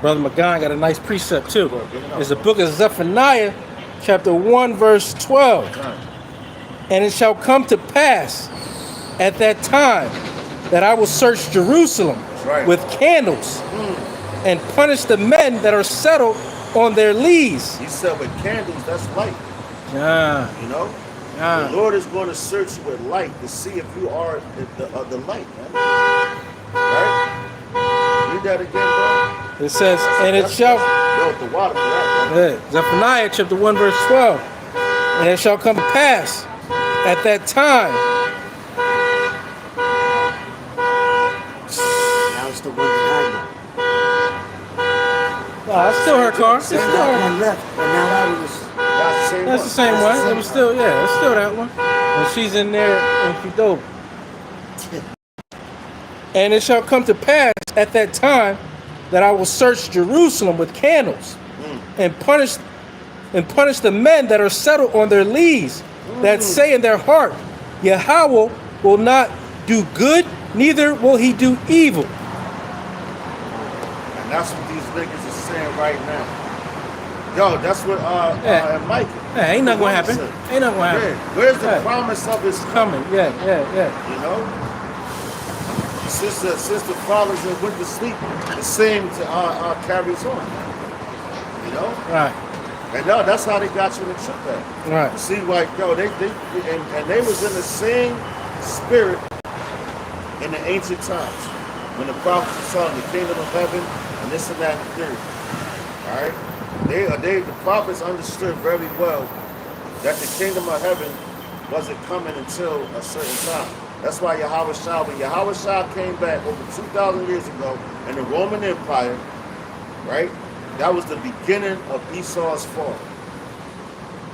Brother McGon got a nice precept too. It's the book of Zephaniah, chapter 1, verse 12. And it shall come to pass at that time that I will search Jerusalem with candles and punish the men that are settled on their lees. He said with candles, that's light. You know? The Lord is going to search you with light to see if you are the light, man. Right? Read that again, bro. It says, and it shall... The water for that, Zephaniah chapter 1, verse 12. And it shall come to pass at that time. Now it's the one behind it. That's still her car. It's There's still not her. one left, but now that was. That's the same one. It was still, it's still that one. And she's in there in Qdoba. And it shall come to pass at that time that I will search Jerusalem with candles and punish the men that are settled on their lees, that say in their heart, Yahweh will not do good, neither will he do evil. And that's what these niggas are saying right now. Yo, that's what Mike. Hey, ain't nothing gonna happen. Ain't nothing gonna happen. Where's the promise of his Coming. Yeah. You know? Since the fathers that went to sleep, the same carries on. You know? Right. And no, that's how they got you in the trip at. Right. See, like, yo, they was in the same spirit in the ancient times when the prophets were telling the kingdom of heaven and this and that and the third. All right? The prophets understood very well that the kingdom of heaven wasn't coming until a certain time. That's why when Yahweh came back over 2,000 years ago in the Roman Empire, right? That was the beginning of Esau's fall.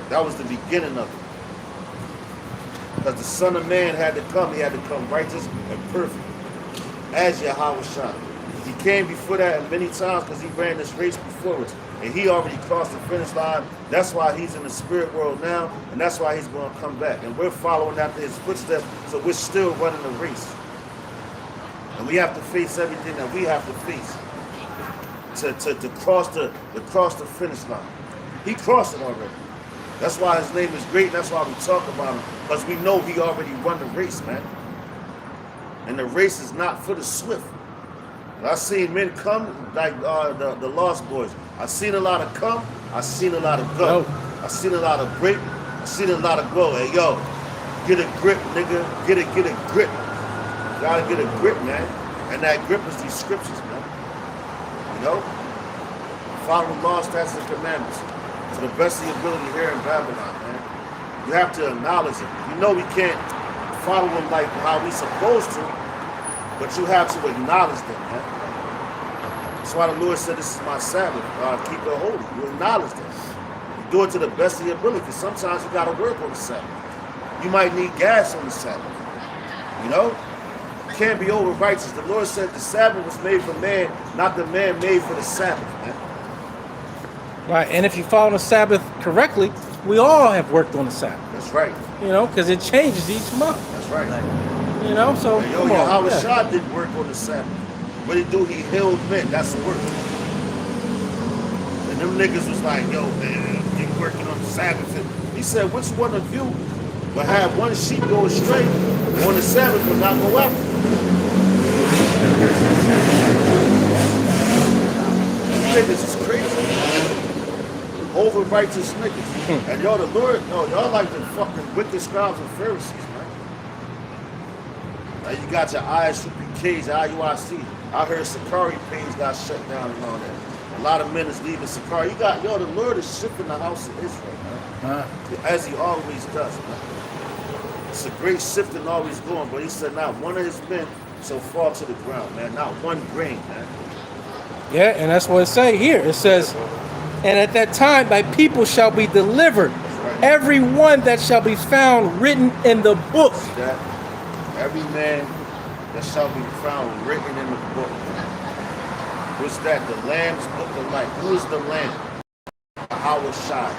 That was the beginning of it. Because the Son of Man had to come. He had to come righteous and perfect as Yahweh. He came before that many times because he ran this race before us. And he already crossed the finish line. That's why he's in the spirit world now. And that's why he's going to come back. And we're following after his footsteps. So we're still running the race. And we have to face everything that we have to face to cross the finish line. He crossed it already. That's why his name is great. And that's why we talk about him. Because we know he already run the race, man. And the race is not for the swift. I've seen men come like the Lost Boys. I've seen a lot of come. I've seen a lot of go. I've seen a lot of break. I've seen a lot of go. Hey, yo, get a grip, nigga. Get a grip. You gotta get a grip, man. And that grip is these scriptures, man. You know? Follow the law, statutes, and commandments to the best of your ability here in Babylon, man. You have to acknowledge it. You know we can't follow them like how we supposed to, but you have to acknowledge them, man. That's why the Lord said, this is my Sabbath. Keep it holy. You acknowledge them. You do it to the best of your ability, because sometimes you got to work on the Sabbath. You might need gas on the Sabbath. You know? can't be over righteous. The Lord said the Sabbath was made for man, not the man made for the Sabbath, man. Right, and if you follow the Sabbath correctly, we all have worked on the Sabbath. That's right. You know, because it changes each month. That's right. You know, so And yo, come on, Yahweh yeah. Shah didn't work on the Sabbath. What he do? He healed men. That's the work. And them niggas was like, yo, man, you working on the Sabbath. And he said, which one of you will have one sheep go astray on the Sabbath but not go after? You niggas is crazy. Over righteous niggas. And y'all, the Lord, no, y'all like the fucking wicked scribes and Pharisees, man. Like you got your ISUPKs, IUIC. I heard Sakari page got shut down and all that. A lot of men is leaving Sakari. You got, yo, the Lord is shifting the house of Israel, man. As he always does, man. It's a great shifting always going, but he said not one of his men shall fall to the ground, man. Not one grain, man. Yeah, and that's what it say here. It says, and at that time thy people shall be delivered, right. every one that shall be found written in the book. See that? Every man that shall be found written in the book. What's that? The Lamb's book of life. Who is the Lamb? Yahweh Shai.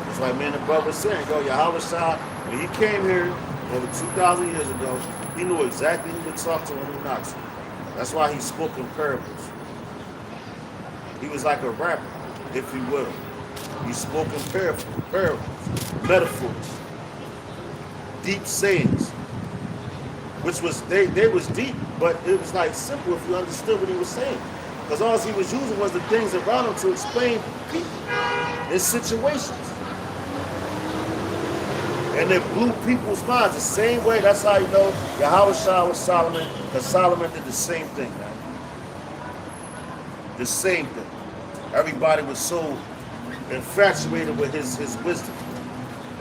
It's like me and the brother was saying, yo, Yahweh Shai, when he came here over 2,000 years ago, he knew exactly who to talk to and who not to. That's why he spoke in parables. He was like a rapper, if you will. He spoke in parables, metaphors, deep sayings, which was, they was deep, but it was like simple if you understood what he was saying. Because all he was using was the things around him to explain people and situations. And it blew people's minds the same way. That's how you know Yahweh Shai was Solomon, because Solomon did the same thing, man. The same thing. Everybody was so infatuated with his wisdom.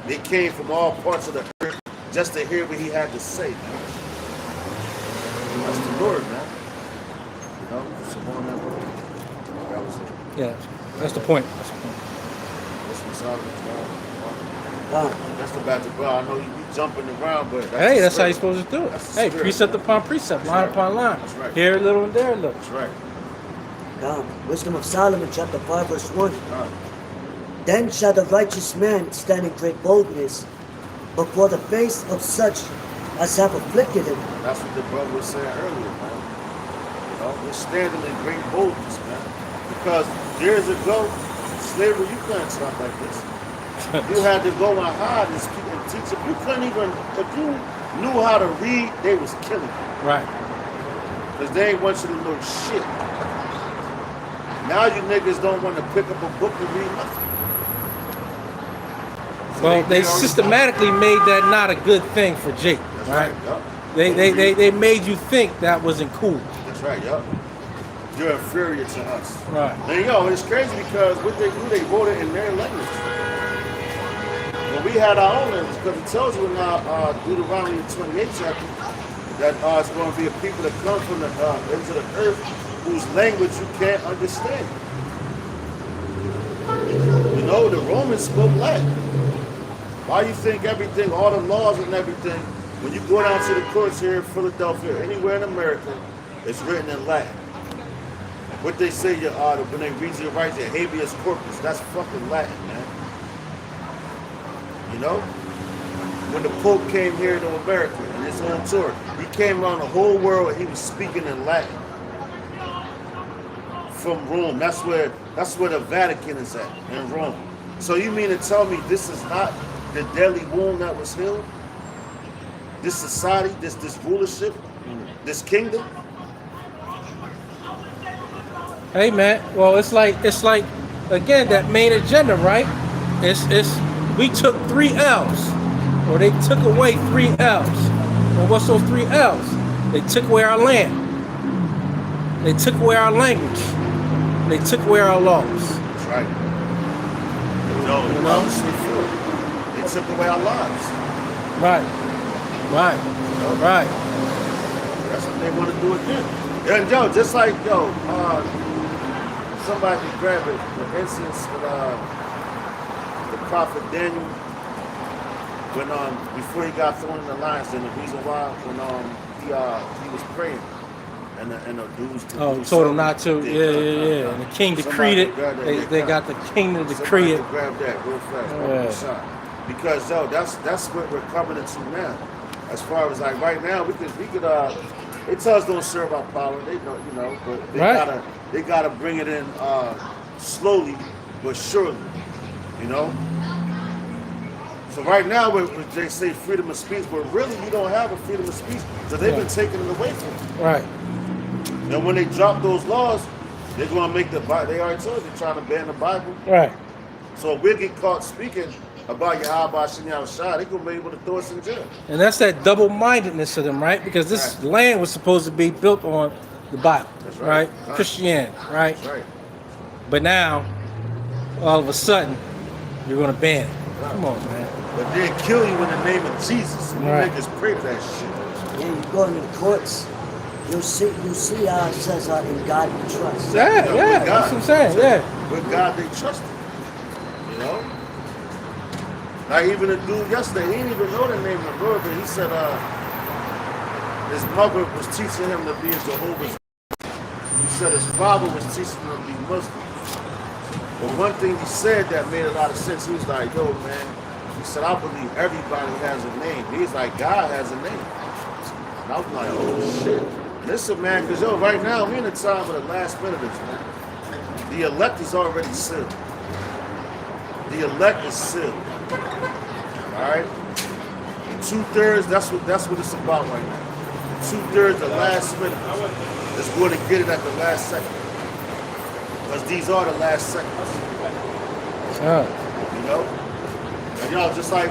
They came from all parts of the earth just to hear what he had to say, man. That's the Lord, man. You know, just on that word. That was it. Yeah, that's the point. That's the point. That's what Solomon's doing. God. That's the battle, bro. I know you be jumping around, but Hey, the that's how you're spirit. supposed to do it. That's the Hey, spirit. precept upon precept, line right. upon line. That's right. Here a little and there a little. That's right. God. Wisdom of Solomon, chapter 5, verse 1. God. Then shall the righteous man stand in great boldness before the face of such as have afflicted him. That's what the brother was saying earlier, man. You know, we're standing in great boldness, man. Because years ago, slavery, you couldn't talk like this. You had to go and hide and speak and teach them. You couldn't even, if you knew how to read, they was killing you. Right. Because they ain't want you to know shit. Now you niggas don't want to pick up a book and read nothing. So Well, they already- systematically made that not a good thing for Jake, That's right? right, yup. They made you think that wasn't cool. That's right, yup. You're inferior to us. Right. And yo, it's crazy because what they do, they wrote it in their language. But we had our own language because it tells you in Deuteronomy 28 chapter that it's going to be a people that come from the into the earth whose language you can't understand. You know, the Romans spoke Latin. Why you think everything, all the laws and everything, when you go down to the courts here in Philadelphia, anywhere in America, it's written in Latin. What they say, when they read your rights, your habeas corpus, that's fucking Latin, man. You know? When the Pope came here to America on his own tour, he came around the whole world and he was speaking in Latin. From Rome. That's where the Vatican is at, in Rome. So you mean to tell me this is not the deadly wound that was healed? This society, this rulership, this kingdom? Hey man, well it's like again that main agenda, right? It's we took 3 L's, or they took away 3 L's. Well, what's those 3 L's? They took away our land. They took away our language. They took away our laws. That's right. No, You know? they took away our lives. Right. That's what they want to do again. And yo, just like somebody can grab it. The instance with the prophet Daniel, when before he got thrown in the lions, and the reason why when he was praying, and the dudes told him not to. Yeah. And the king decreed it. They got the king to decree it. Grab that real fast. Because that's what we're coming into now. As far as like right now, we could they tell us don't serve our power. They know, but they gotta bring it in slowly but surely, So right now, they say freedom of speech, but really you don't have a freedom of speech because they've been taking it away from you. Right. And when they drop those laws, they're gonna make the Bible. They already told you they're trying to ban the Bible. Right. So if we get caught speaking about Yahweh Shem Yahushua, they're gonna be able to throw us in jail. And that's that double-mindedness of them, right? Because this land was supposed to be built on the Bible, That's right? right. Christianity, right? That's right. But now, all of a sudden, you're going to ban it. Come on, man. But they'll kill you in the name of Jesus. And Right. you niggas pray to that shit. Yeah, you go into the courts, you'll see how it says in God we trust. Yeah, with that's God. what I'm saying, yeah. With God they trusted. Like even a dude yesterday, he didn't even know the name of the Lord, but he said his mother was teaching him to be a Jehovah's. He said his father was teaching him to be Muslim. But one thing he said that made a lot of sense, he was like, yo, man, he said, I believe everybody has a name. He's like, God has a name. And I was like, oh, shit. Listen, man, because, right now, we're in the time of the last minute of this, man. The elect is already sealed. The elect is sealed. All right? 2/3, that's what it's about right now. 2/3, the last minute, is going to get it at the last second. Because these are the last seconds. And y'all, just like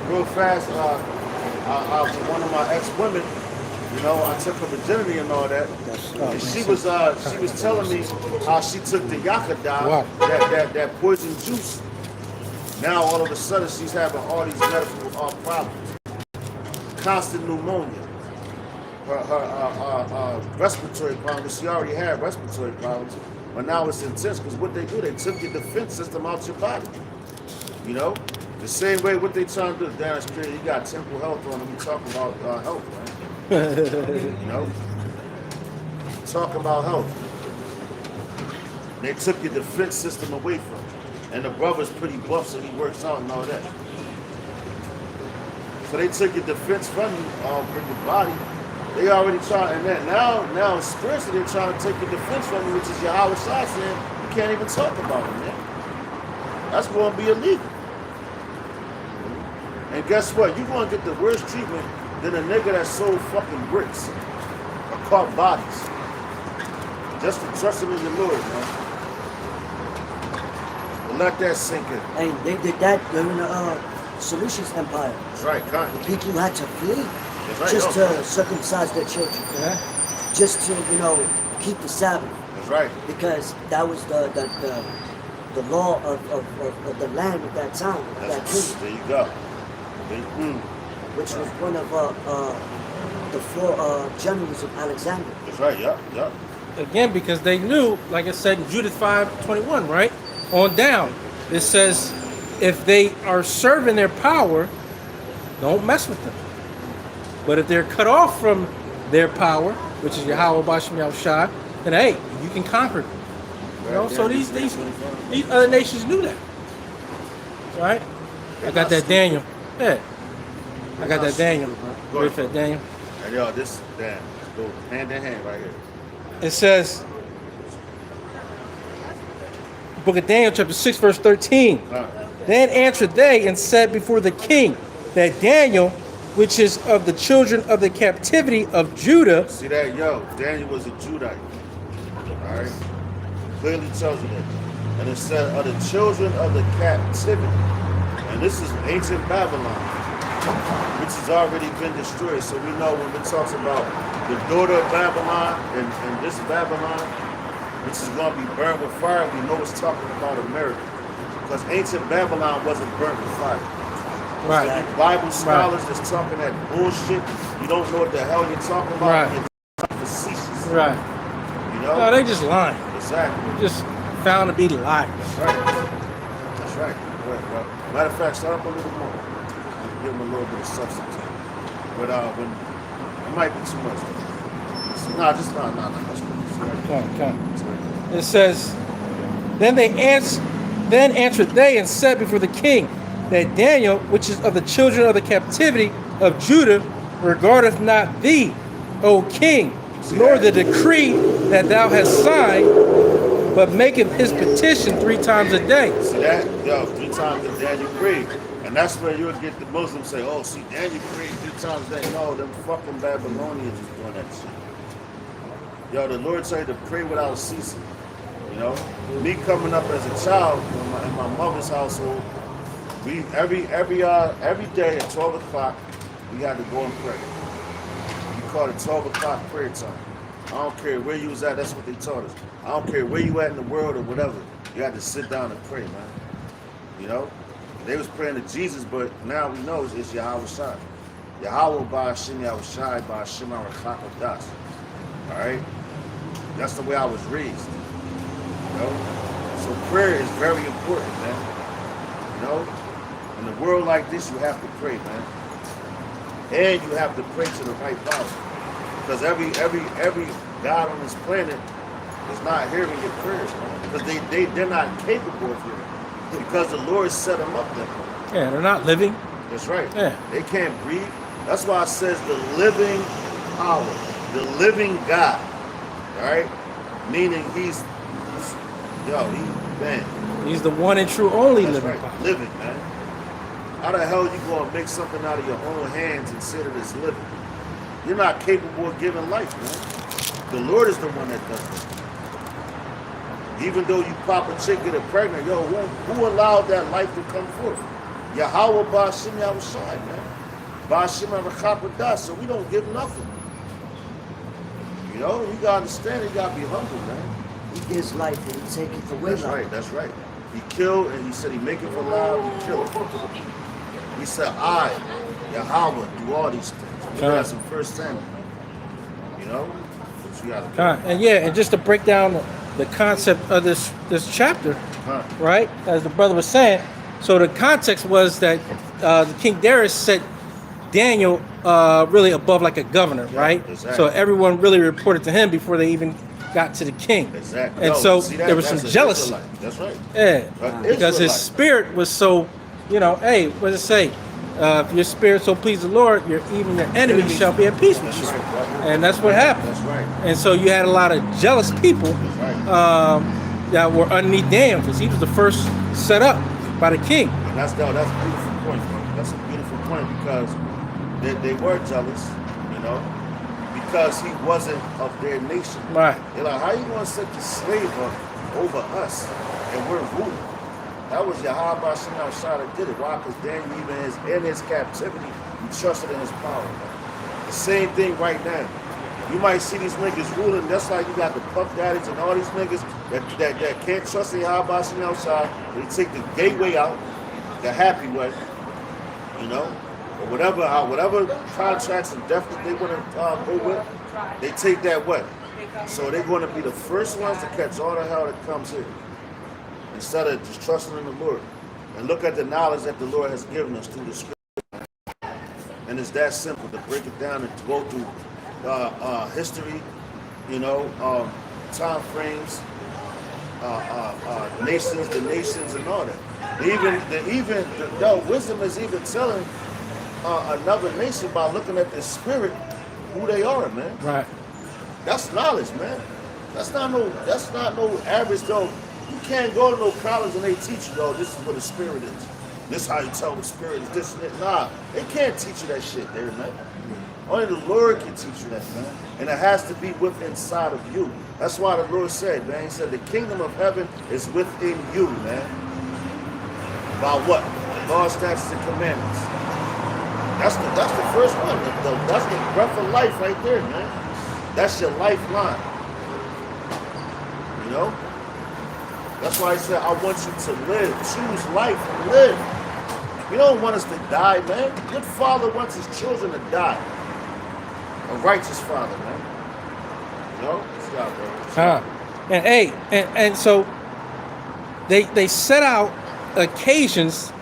real fast, one of my ex-women, I took her virginity and all that. And she was telling me how she took the Yakada, that poison juice. Now all of a sudden she's having all these medical problems. Constant pneumonia. Her respiratory problems. She already had respiratory problems. But now it's intense because what they do, they took your defense system out your body. The same way what they trying to do. Darren Street, he got temple health on him. We talking about health, right? Talking about health. They took your defense system away from you. And the brother's pretty buff, so he works out and all that. So they took your defense from you, from your body. They already tried, and then now spiritually they're trying to take your defense from you, which is your Yahweh Shai saying you can't even talk about it, man. That's going to be illegal. And guess what? You're going to get the worst treatment than a nigga that sold fucking bricks or caught bodies. Just for trusting in the Lord, man. But let that sink in. And they did that during the Seleucus Empire. That's right, The people had to flee right, just to circumcise their children. Yeah. Just to, keep the Sabbath. That's right. Because that was the law of the land at that time, of that kingdom. There you go. Which was one of the four generals of Alexander. That's right, yeah. Again, because they knew, like I said in Judith 5:21, right? On down, it says, if they are serving their power, don't mess with them. But if they're cut off from their power, which is Yahweh Bashem Yahushua, then hey, you can conquer them. So these other nations knew that. Right? I got that Daniel. Yeah. I got that Daniel. Ready for that Daniel? And yo, this damn go hand in hand right here. It says, Book of Daniel, chapter 6, verse 13. Then answered they and said before the king that Daniel, which is of the children of the captivity of Judah. See that, yo? Daniel was a Judite. All right, clearly tells you that. And it said of the children of the captivity, and this is ancient Babylon, which has already been destroyed. So we know when it talks about the daughter of Babylon and this Babylon, which is going to be burned with fire, we know it's talking about America. Because ancient Babylon wasn't burnt with fire. Right. So Bible scholars that's talking that bullshit, you don't know what the hell you're talking about. Right. You're facetious. Right. No, they just lying. Exactly. Just found to be liars. That's right. That's right. Matter of fact, start up a little more. give them a little bit of substance. But when it might be too much. Nah, just nah. That's Okay. It says, then answered they and said before the king that Daniel, which is of the children of the captivity of Judah, regardeth not thee, O king, nor the decree that thou hast signed, but maketh his petition 3 times a day. See that? Yo, 3 times a day you pray. And that's where you'll get the Muslims say, oh, see, Daniel prayed 3 times a day. No, them fucking Babylonians is doing that shit. Yo, the Lord told you to pray without ceasing. You know? Me coming up as a child in my mother's household, we every day at 12 o'clock, we had to go and pray. We called it 12 o'clock prayer time. I don't care where you was at, that's what they taught us. I don't care where you at in the world or whatever. You had to sit down and pray, man. You know? They was praying to Jesus, but now we know it's Yahweh Shai. Yahweh Ba'Hashem Yahweh Shai Ba'Hashem Arachakadas. Alright? That's the way I was raised. You know? So prayer is very important, man. You know? In a world like this, you have to pray, man. And you have to pray to the right power. Because every God on this planet is not hearing your prayers, man. Because they're not capable of hearing. Because the Lord set them up there. Yeah, they're not living. That's right. Yeah. They can't breathe. That's why it says the living power, the living God. All right? Meaning he's He's the one and true only That's living right. power. Living, man. How the hell you gonna make something out of your own hands and say that it's living? You're not capable of giving life, man. The Lord is the one that does it. Even though you pop a chick, get her pregnant, yo, who allowed that life to come forth? Yahweh Ba'Hashem Yahweh Shai, man. Ba'Hashem Arachakadas, so we don't give nothing. You know, you gotta understand it, you gotta be humble, man. He gives life and he taketh away That's life. right, that's right. He killed and he said he make it for alive, he killed. He said, I, Yahweh, do all these things. That's in 1 Samuel. You know? But you gotta And just to break down the concept of this chapter, right? As the brother was saying, so the context was that the King Darius set Daniel really above like a governor, right? Exactly. So everyone really reported to him before they even got to the king. Exactly. And No, so see that? there was some That's an jealousy. Israelite. That's right. Yeah, because his spirit was so, hey, what does it say? If your spirit so please the Lord, even your enemies shall be at peace with you. That's right, brother. And that's what happened. That's right. And so you had a lot of jealous people That's right. that were underneath Daniel because he was the first set up by the king. And that's a beautiful point, bro. That's a beautiful point because they were jealous, you know, because he wasn't of their nation. Right. They're like, how you going to set the slave up over us and we're ruling? That was Yahweh Ba'Hashem Yahweh Shai that did it. Why? Because Daniel, even in his captivity, he trusted in his power. Man. The same thing right now. You might see these niggas ruling. That's like you got the Puff Daddies and all these niggas that can't trust in Yahweh Ba'Hashem Yahweh Shai. They take the gateway out, the happy way, you know, or whatever contracts and deficits they want to go with. They take that way. So they're going to be the first ones to catch all the hell that comes here. Instead of just trusting in the Lord. And look at the knowledge that the Lord has given us through the scripture. And it's that simple to break it down and to go through history, you know, time frames, nations, the nations and all that. Wisdom is even telling another nation by looking at their spirit who they are, man. Right. That's knowledge, man. That's not no average though. You can't go to no college and they teach you, oh, this is what the spirit is. This is how you tell the spirit is this and that. Nah, they can't teach you that shit there, man. Only the Lord can teach you that, man. And it has to be within inside of you. That's why the Lord said, man, he said the kingdom of heaven is within you, man. By what? The law, statutes, and commandments. That's the first one. That's the breath of life right there, man. That's your lifeline. You know? That's why I said I want you to live. Choose life and live. You don't want us to die, man. Good father wants his children to die. A righteous father, man. You know? Stop, bro. And and so they set out occasions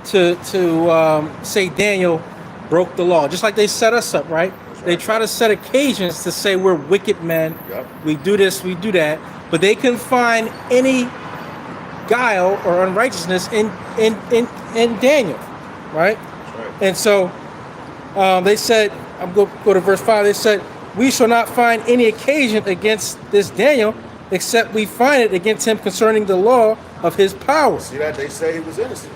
to say Daniel broke the law, just like they set us up, right? That's They right. try to set occasions to say we're wicked men. Yep. We do this, we do that, but they couldn't find any guile or unrighteousness in Daniel, right? That's right. And so they said, I'm going to go to verse 5. They said, we shall not find any occasion against this Daniel, except we find it against him concerning the law of his power. See that? They say he was innocent.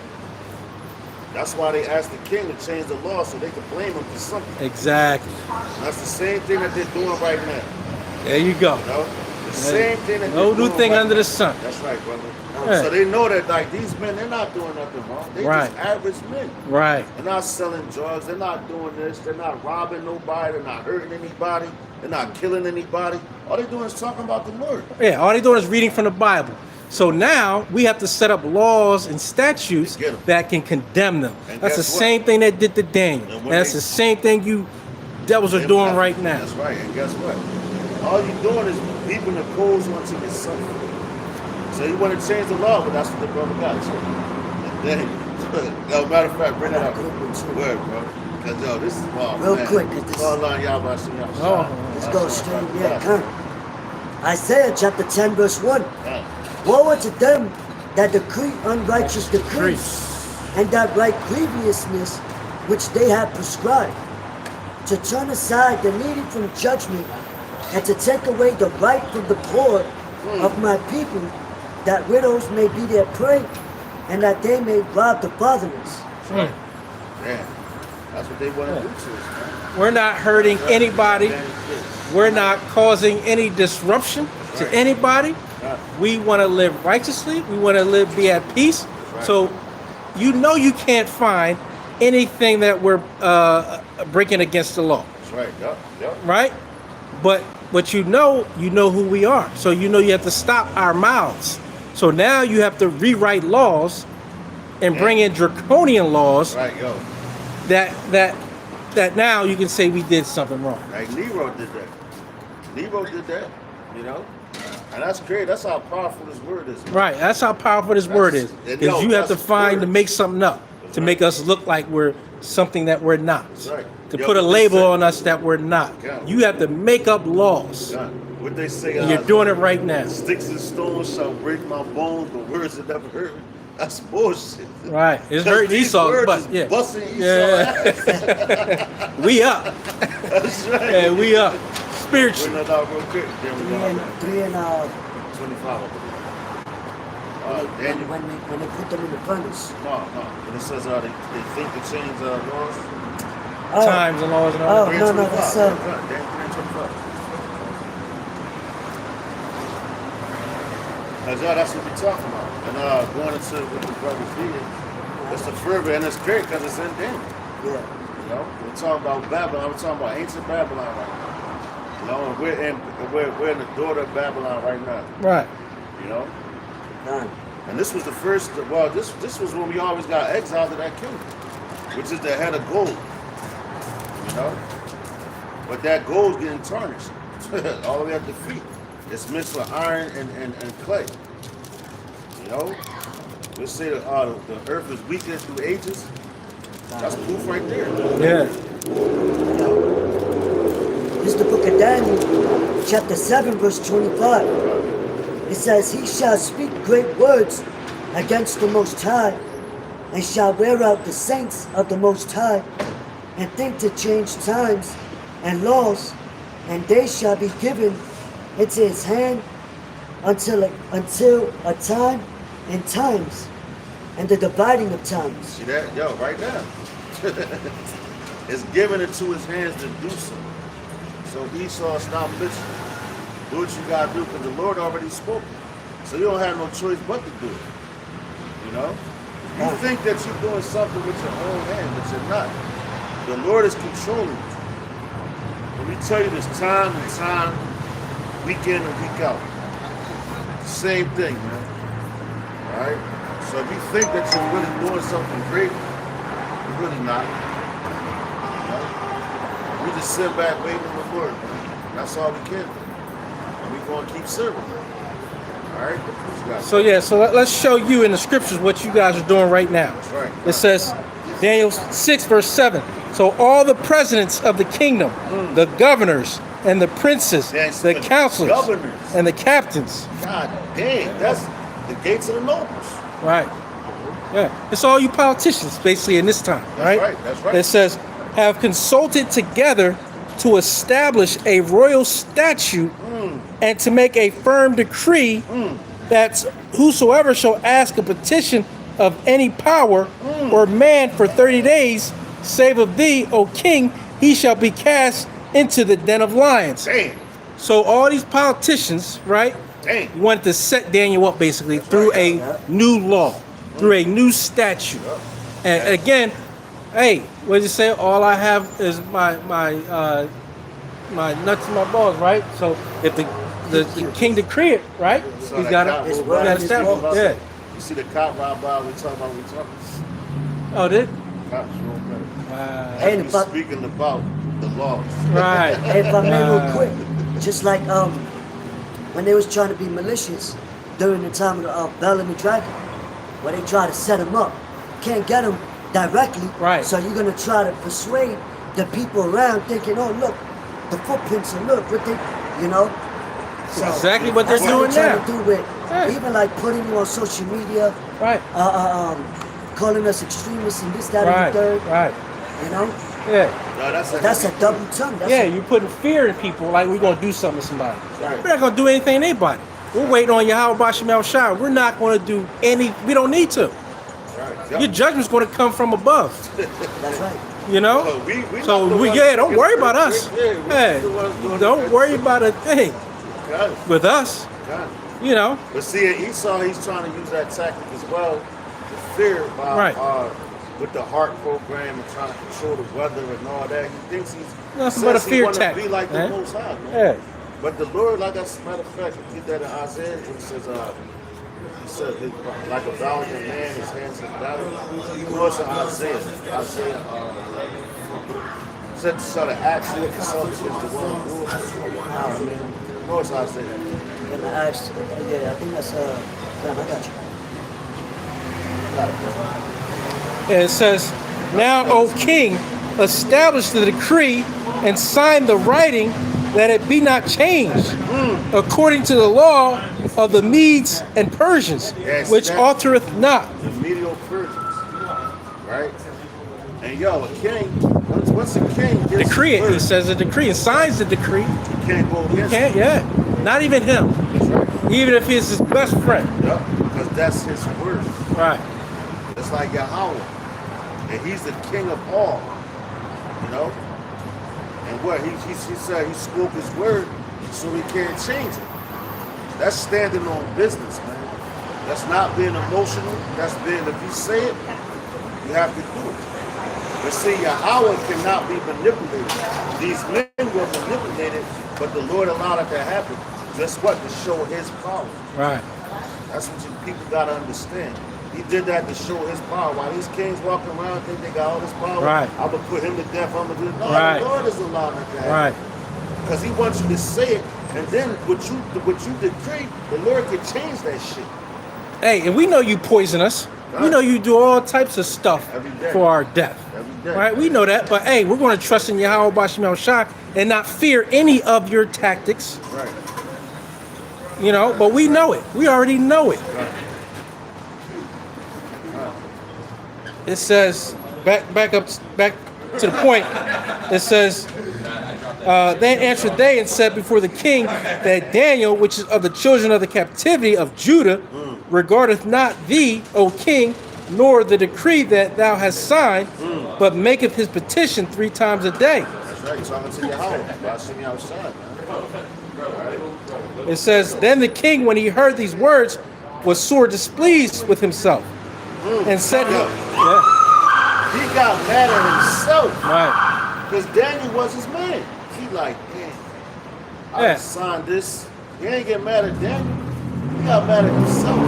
That's why they asked the king to change the law so they could blame him for something. Exactly. That's the same thing that they're doing right now. There you go. You know? The same thing that No they're new doing thing right under now. the sun. That's right, brother. Yeah. So they know that like these men, they're not doing nothing wrong. They're Right. just average men. Right. They're not selling drugs. They're not doing this. They're not robbing nobody. They're not hurting anybody. They're not killing anybody. All they're doing is talking about the Lord. Yeah, all they're doing is reading from the Bible. So now we have to set up laws and statutes Get 'em. that can condemn them. And That's the guess what? same thing they did to Daniel. And And when that's they- the same thing you devils are doing right now. That's right. And guess what? All you're doing is beeping the coals onto yourself. So you want to change the law, but that's what the brother got. So, and then, yo, matter of fact, bring that up. Word, bro. Because, yo, this is Real quick, 'cause this- All on y'all about to see y'all. Oh. Let's go straight. Yeah, come. Isaiah chapter 10, verse 1. Yeah. Woe unto them that decree unrighteous decrees, and that write grievousness which they have prescribed, to turn aside the needy from judgment, and to take away the right from the poor of my people, that widows may be their prey, and that they may rob the fatherless. Yeah. That's what they want to do to us, man. We're not hurting anybody. We're not causing any disruption to Right. anybody. Right. We want to live righteously. We want to be at peace. Right. So you know you can't find anything that we're breaking against the law, That's right. Yup. Yup. right? But you know who we are. So you know you have to stop our mouths. So now you have to rewrite laws and bring in draconian laws Right, yo. that now you can say we did something wrong. Like Nero did that. Nero did that, you know? And that's great. That's how powerful this word is. Right. That's how powerful this word is. and Because yo, you have to that's find to word. make something up That's to right. make us look like we're something that we're not. That's right. To Yo, put a what they label say- on us that we're not. Yeah. You have to make up laws. God, what they say, And you're doing it right now. Sticks and stones shall break my bones, but words that never hurt me. That's bullshit. Right. It's 'Cause hurting these Esau's words butt. is Yeah. busting Esau's Yeah. ass. We up. That's right. Yeah, we up. Bring Spiritually. that out real quick. Then we Three go and, back. 25, I believe. Daniel. when they put them in the furnace. No. When it says they think to change laws. Oh, Times and laws and all Oh, that. no, that's, Daniel 3:25. That's what we're talking about. And going into what the brother's reading, it's the fervor, and it's great because it's in Daniel. yeah. You know, we're talking about Babylon. We're talking about ancient Babylon right now. You know, and we're in the daughter of Babylon right now. Right. You know, Done. and this was the first. Well, this was when we always got exiled to that kingdom, which is the head of gold. You know, but that gold's getting tarnished all the way at the feet. It's mixed with iron and clay. You know, we say that the earth is weakened through ages. That's proof right there. Yeah. This is the book of Daniel, chapter 7, verse 25. It says, He shall speak great words against the Most High, and shall wear out the saints of the Most High, and think to change times and laws, and they shall be given into his hand until a time and times, and the dividing of times. See that? Yo, right now. It's given into his hands to do so. So Esau, stop bitching. Do what you gotta do, because the Lord already spoke. So you don't have no choice but to do it. You know? You think that you're doing something with your own hand, but you're not. The Lord is controlling you. Let me tell you this time and time, week in and week out. Same thing, man. Alright? So if you think that you're really doing something great, you're really not. You know? We just sit back waiting on the Lord. That's all we can do. And we're going to keep serving Him. All right. What you got? So yeah, so let's show you in the scriptures what you guys are doing right now. That's right. It says, Daniel 6 verse 7. So all the presidents of the kingdom, the governors and the princes, That's the the counselors, governors. and the captains. God dang, that's the gates of the nobles. Right. Yeah. It's all you politicians basically in this time, right? right, that's right. It says, have consulted together to establish a royal statute and to make a firm decree that whosoever shall ask a petition of any power or man for 30 days, save of thee, O king, he shall be cast into the den of lions. Damn, So all these politicians, right, damn. wanted to set Daniel up basically through a new law, through a new statute. And again, hey, what did you say? All I have is my nuts and my balls, right? So if the king decree it, right, So he's that got cop to, It's rolled right by, in his establish. law. Yeah. You see the cop ride by, we talking about. Oh, did? Cops roll by. And He's if I, speaking about the laws. Right. and if I may real quick, just like when they was trying to be malicious during the time of the Bell and the Dragon, where they try to set him up, can't get him directly. Right. So you're gonna try to persuade the people around, thinking, oh look, the footprints, and look what they, you know. So Exactly what they're that's doing they're now. trying to do with Right. even like putting you on social media, Right. calling us extremists and this, that, Right. and the third. Right. You know, Yeah. No, that's a double tongue. That's Yeah, a, you're putting fear in people like we're gonna do something to somebody. Right. We're not gonna do anything to anybody. We're waiting on Yahweh Bashim El Shai. We're not gonna do any. We don't need to. Right. Your judgment's gonna come from above. that's right. You know. So we not the So ones yeah, don't getting worry hurt. about us. Yeah, we Hey, the ones doing don't it. worry about a thing Got it. with us. Got it. You know. But see, in Esau, he's trying to use that tactic as well to fear by Right. with the heart program and trying to control the weather and all that. He thinks he's Nothing but a says fear he wanna tactic, be like man. the Most High, man. Yeah. But the Lord, like as a matter of fact, you get that in Isaiah. He said, like a valiant man, his hands in battle. You know it's in Isaiah. Said to sort of action if something is the one who you know it's Isaiah. And I asked, yeah, I think that's damn, I got you. And it says, now, O king, establish the decree and sign the writing that it be not changed, according to the law of the Medes and Persians, Yes, which that- altereth not. The medial Persians, right? And yo, a king, once a king gets Decree it. He word, says a decree and signs the decree. you can't go against Can't, it. yeah. Not even him. That's right. Even if he's his best friend. Yep, because that's his word. Right. It's like Yahweh. And he's the king of all. You know? And what? He said he spoke his word, so he can't change it. That's standing on business, man. That's not being emotional. That's being, if you say it, you have to do it. But see, Yahweh cannot be manipulated. These men were manipulated, but the Lord allowed it to happen. Just what? To show his power. Right. That's what you people gotta understand. He did that to show his power. While these kings walking around think they got all this power, Right. I'm gonna put him to death. I'm gonna do it. No, Right. the Lord is allowing it to happen. Right. Because he wants you to say it, and then what you decree, the Lord can change that shit. Hey, and we know you poison us. We know you do all types of stuff Every day. for our death. Every day. Right? We know that. But hey, we're going to trust in Yahweh Bashim El Shai and not fear any of your tactics. Right. You know, but we know it. We already know it. Right. It says back to the point. It says, then answered they and said before the king that Daniel, which is of the children of the captivity of Judah, regardeth not thee, O king, nor the decree that thou hast signed, but maketh his petition 3 times a day. That's right. Talking to Yahweh. Bashim outside, man. Right. It says, then the king, when he heard these words, was sore displeased with himself, and said, yeah, He got mad at himself. right, Because Daniel was his man. He like, damn, I Yeah. signed this. He ain't get mad at Daniel. He got mad at himself.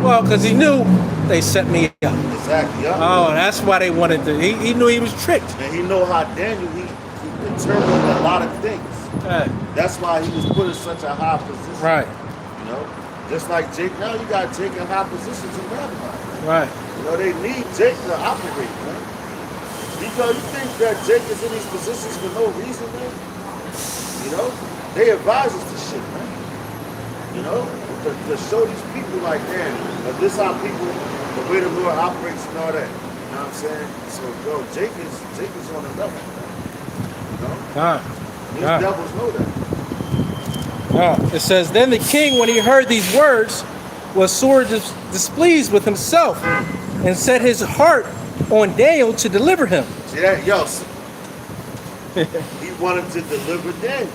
well, because he knew they set me up. Exactly. Yeah. Oh, that's why they wanted to. He knew he was tricked. And he know how Daniel, he determined a lot of things. Right. That's why he was put in such a high position. Right. You know? Just like Jake, now you got Jake in high positions in Babylon. Right. You know, they need Jake to operate, man. Because you think that Jake is in these positions for no reason, man? You know? They advise us to shit, man. You know? To show these people like, damn, this how people, the way the Lord operates and all that. You know what I'm saying? So, yo, Jake is on the level, man. You know? These devils know that. It says, then the king, when he heard these words, was sore displeased with himself and set his heart on Daniel to deliver him. See that? Yo, he wanted to deliver Daniel.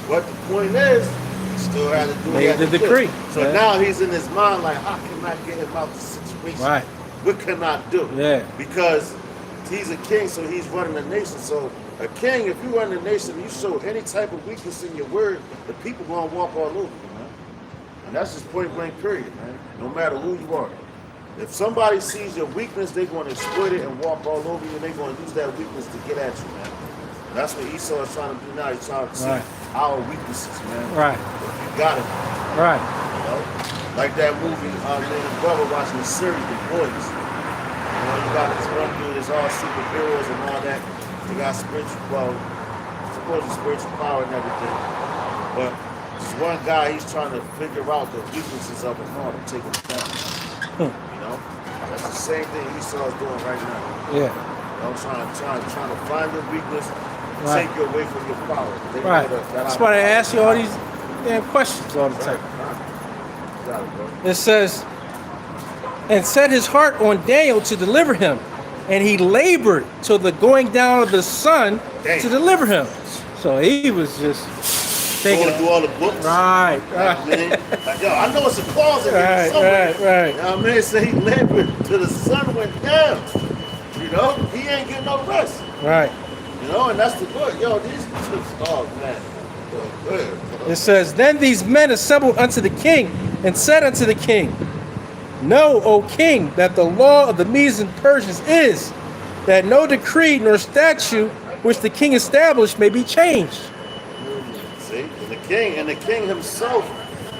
But the point is, he still had to do Made the decree. So now he's in his mind like, how can I get him out of the situation? Right. What can I do? Yeah. Because he's a king, so he's running the nation. So a king, if you run the nation, you show any type of weakness in your word, the people gonna walk all over you, man. And that's just point blank period, man. No matter who you are. If somebody sees your weakness, they're gonna exploit it and walk all over you, and they're gonna use that weakness to get at you, man. And that's what Esau is trying to do now. He's trying to see our weaknesses, man. Right. If you got it. Right. You know? Like that movie, me and the brother watching the series, The Boys. You know, you got this one dude that's all superheroes and all that. He got spiritual, well, supposed spiritual power and everything. But this one guy, he's trying to figure out the weaknesses of him all to take him down. You know? That's the same thing Esau is doing right now. Yeah. You know, trying to find your weakness, Right. take you away from your power. They Right. know that That's why they ask you all these damn questions all the time. Got it, bro. It says, and set his heart on Daniel to deliver him, and he labored till the going down of the sun to deliver him. So he was just thinking. Going through all the books. Right, You know what I mean? Like, yo, I know it's a clause in there somewhere. right. You know what I mean? So he labored till the sun went down. You know? He ain't getting no rest. Right. You know? And that's the good. Yo, these oh man. Good. It says, then these men assembled unto the king and said unto the king, know, O king, that the law of the Medes and Persians is that no decree nor statute which the king established may be changed. See? And the king himself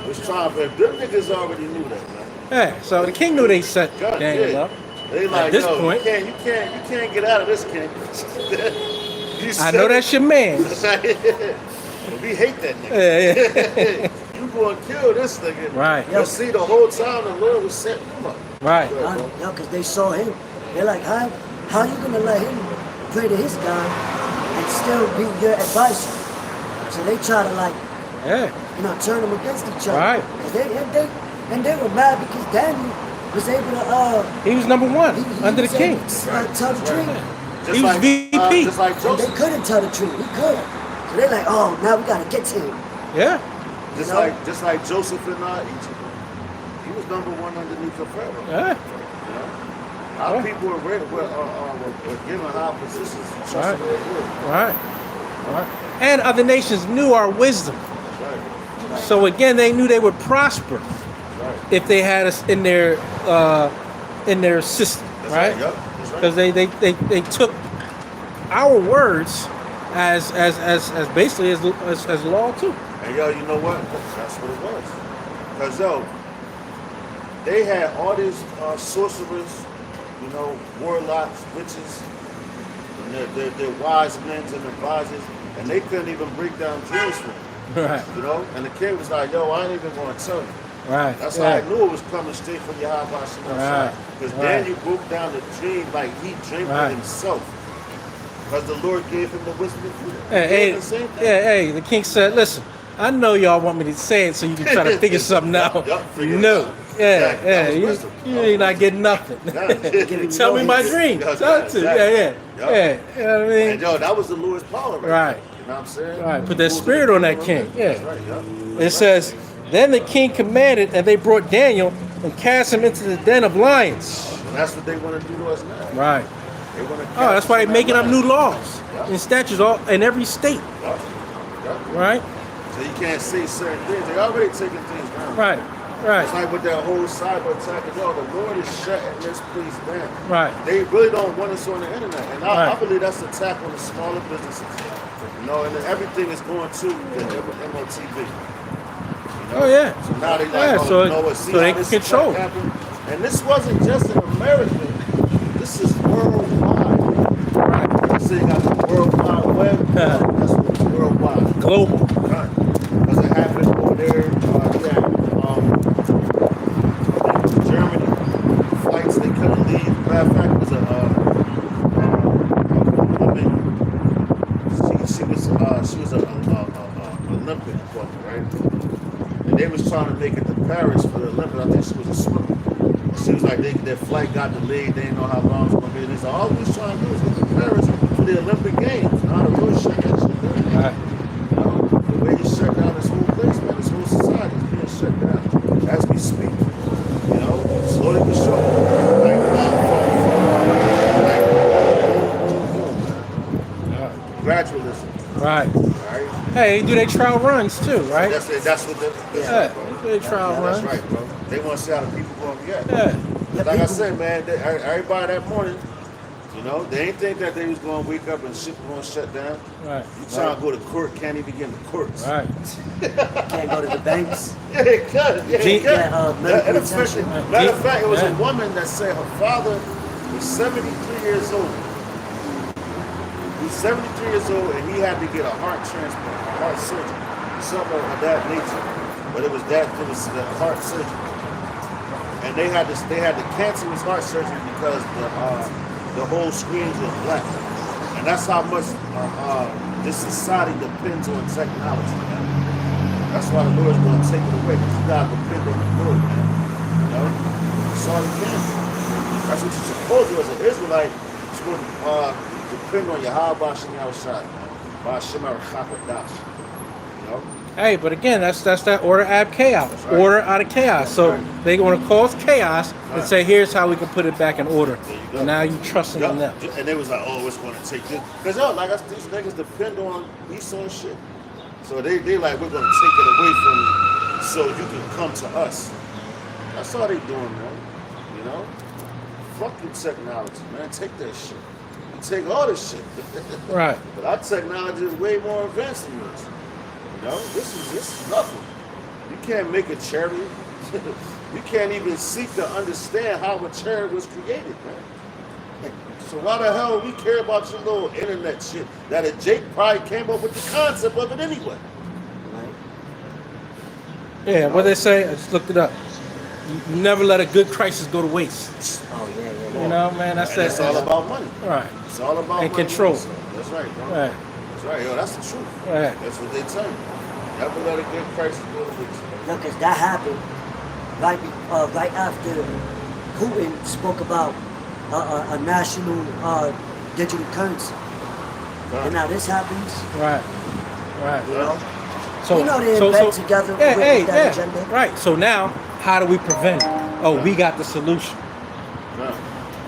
was trying, but them niggas already knew that, man. Yeah, so the king knew they set God, Daniel yeah. up. They like, At this yo, point, you can't get out of this, king. I know that's your man. We hate that nigga. Yeah. You gonna kill this nigga. Right. You see, the whole time the Lord was setting him up. Right. Yeah, because they saw him. They're like, how you gonna let him pray to his God and still be your advisor? So they try to turn them against each other. Right. And they were mad because Daniel was able to He was number one he under the was king. able to tell the truth. Just He was like, VP. just like And Joseph. they couldn't tell the truth. He could. So they're like, oh, now we gotta get to him. Yeah. Just like Joseph in Egypt. He was number one underneath the Pharaoh. Yeah. You know? Our people were given high positions. Right. Right. Right. And other nations knew our wisdom. Right. So again, they knew they would prosper Right. if they had us in their system, That's right? Yep. That's right. Because they took our words as basically as law too. And yo, you know what? That's what it was. Because yo, they had all these sorcerers, you know, warlocks, witches, and their wise men and advisors, and they couldn't even break down dreams for them. Right. You know? And the king was like, yo, I ain't even going to tell you. Right. That's how I knew it was coming straight from Yahweh Shemel. Right. Because Right. Daniel broke down the dream like he dreamed Right. it himself. Because the Lord gave him the wisdom to do that. Hey, The same thing. hey, the king said, listen, I know y'all want me to say it so you can try to figure something out. Yup, figure it No. out. Yeah, Exactly. That was you wisdom. you ain't not getting nothing. Yeah. Tell me my dream. Yeah, Tell it to. exactly. Yeah. Yup. You know what I mean? And yo, that was the Lord's power right Right. there. You know what I'm saying? Right, put that spirit on that king. Yeah. That's right, yup. It says, then the king commanded, and they brought Daniel and cast him into the den of lions. And that's what they want to do to us now. Right. They want to Oh, that's why they're making up new laws and statutes all in every state. Right. So you can't say certain things. They already taking things down. Right. It's Right. like with that whole cyber attack. Yo, the Lord is shutting this place down. Right. They really don't want us on the internet. And I Right. believe that's an attack on the smaller businesses. You know, and everything is going to the MOTV. You Oh yeah. So now they like, Yeah, oh, so- you know what? See so they how can this control. attack happened? And this wasn't just in America. This is worldwide. Right. You say you got the World Wide Web. That's what worldwide. Global. Right. Because it happened over there. In Germany, flights they couldn't leave. Matter of fact, it was a woman. She was an Olympic woman, right? And they was trying to make it to Paris for the Olympics. I think she was a swimmer. She was like, their flight got delayed. They didn't know how long it was going to be. And they said, all we was trying to do is get to Paris for the Olympic Games. Now the really shut that shit down. Right. You know, the way you shut down this whole place, man, this whole society is being shut down as we speak. You know, slowly but surely. Gradualism. Right. Right? Hey, they do their trial runs too, right? That's it. That's what the Yeah, bro. they do their trial That's runs. right, bro. They want to see how the people going to react. Yeah. Like I said, man, everybody that morning, you know, they ain't think that they was going to wake up and shit was going to shut down. Right. You trying to go to court, can't even get in the courts. Right. Can't go to the banks. Yeah, it could. Yeah, G- it could. Yeah, medical And especially- attention. matter of fact, it was a Yeah. woman that said her father was 73 years old. He's 73 years old and he had to get a heart transplant, a heart surgery, something of that nature. But it was the heart surgery. And they had to cancel his heart surgery because the whole screens were black. And that's how much this society depends on technology, man. That's why the Lord's going to take it away, because you got to depend on the Lord, man. You know? That's all you can. That's what you're supposed to do as an Israelite. You're supposed to depend on Yahweh Shem Yahushai, man. Ba'ashem Arachakadash. You know? Hey, but again, that's that order out of chaos. right. Order out of chaos. So right. they want to cause chaos and Right. say, here's how we can put it back in order. There you go. And now you trusting in them. And they was like, oh, it's going to take this. Because, these niggas depend on Esau and shit. So they like, we're going to take it away from you so you can come to us. That's all they doing, man. You know? Fuck your technology, man. Take that shit. Take all this shit. Right. But our technology is way more advanced than yours. You know? This is nothing. You can't make a chariot. You can't even seek to understand how a chariot was created, man. So why the hell we care about your little internet shit that a Jake probably came up with the concept of it anyway? Right? Yeah, what they say, I just looked it up. You never let a good crisis go to waste. Oh, yeah. You know, man, that's And it's all about money. Right. It's all about And money. control. So that's right, bro. Right. That's right, yo. That's the truth. Right. That's what they tell you. Never let a good crisis go to waste. No, because that happened right after Putin spoke about a national digital currency. And now this happens, Right. Right. you know. So, You know they're in bed together yeah, with that agenda. Right. So now, how do we prevent it? Oh, we got the solution. Right.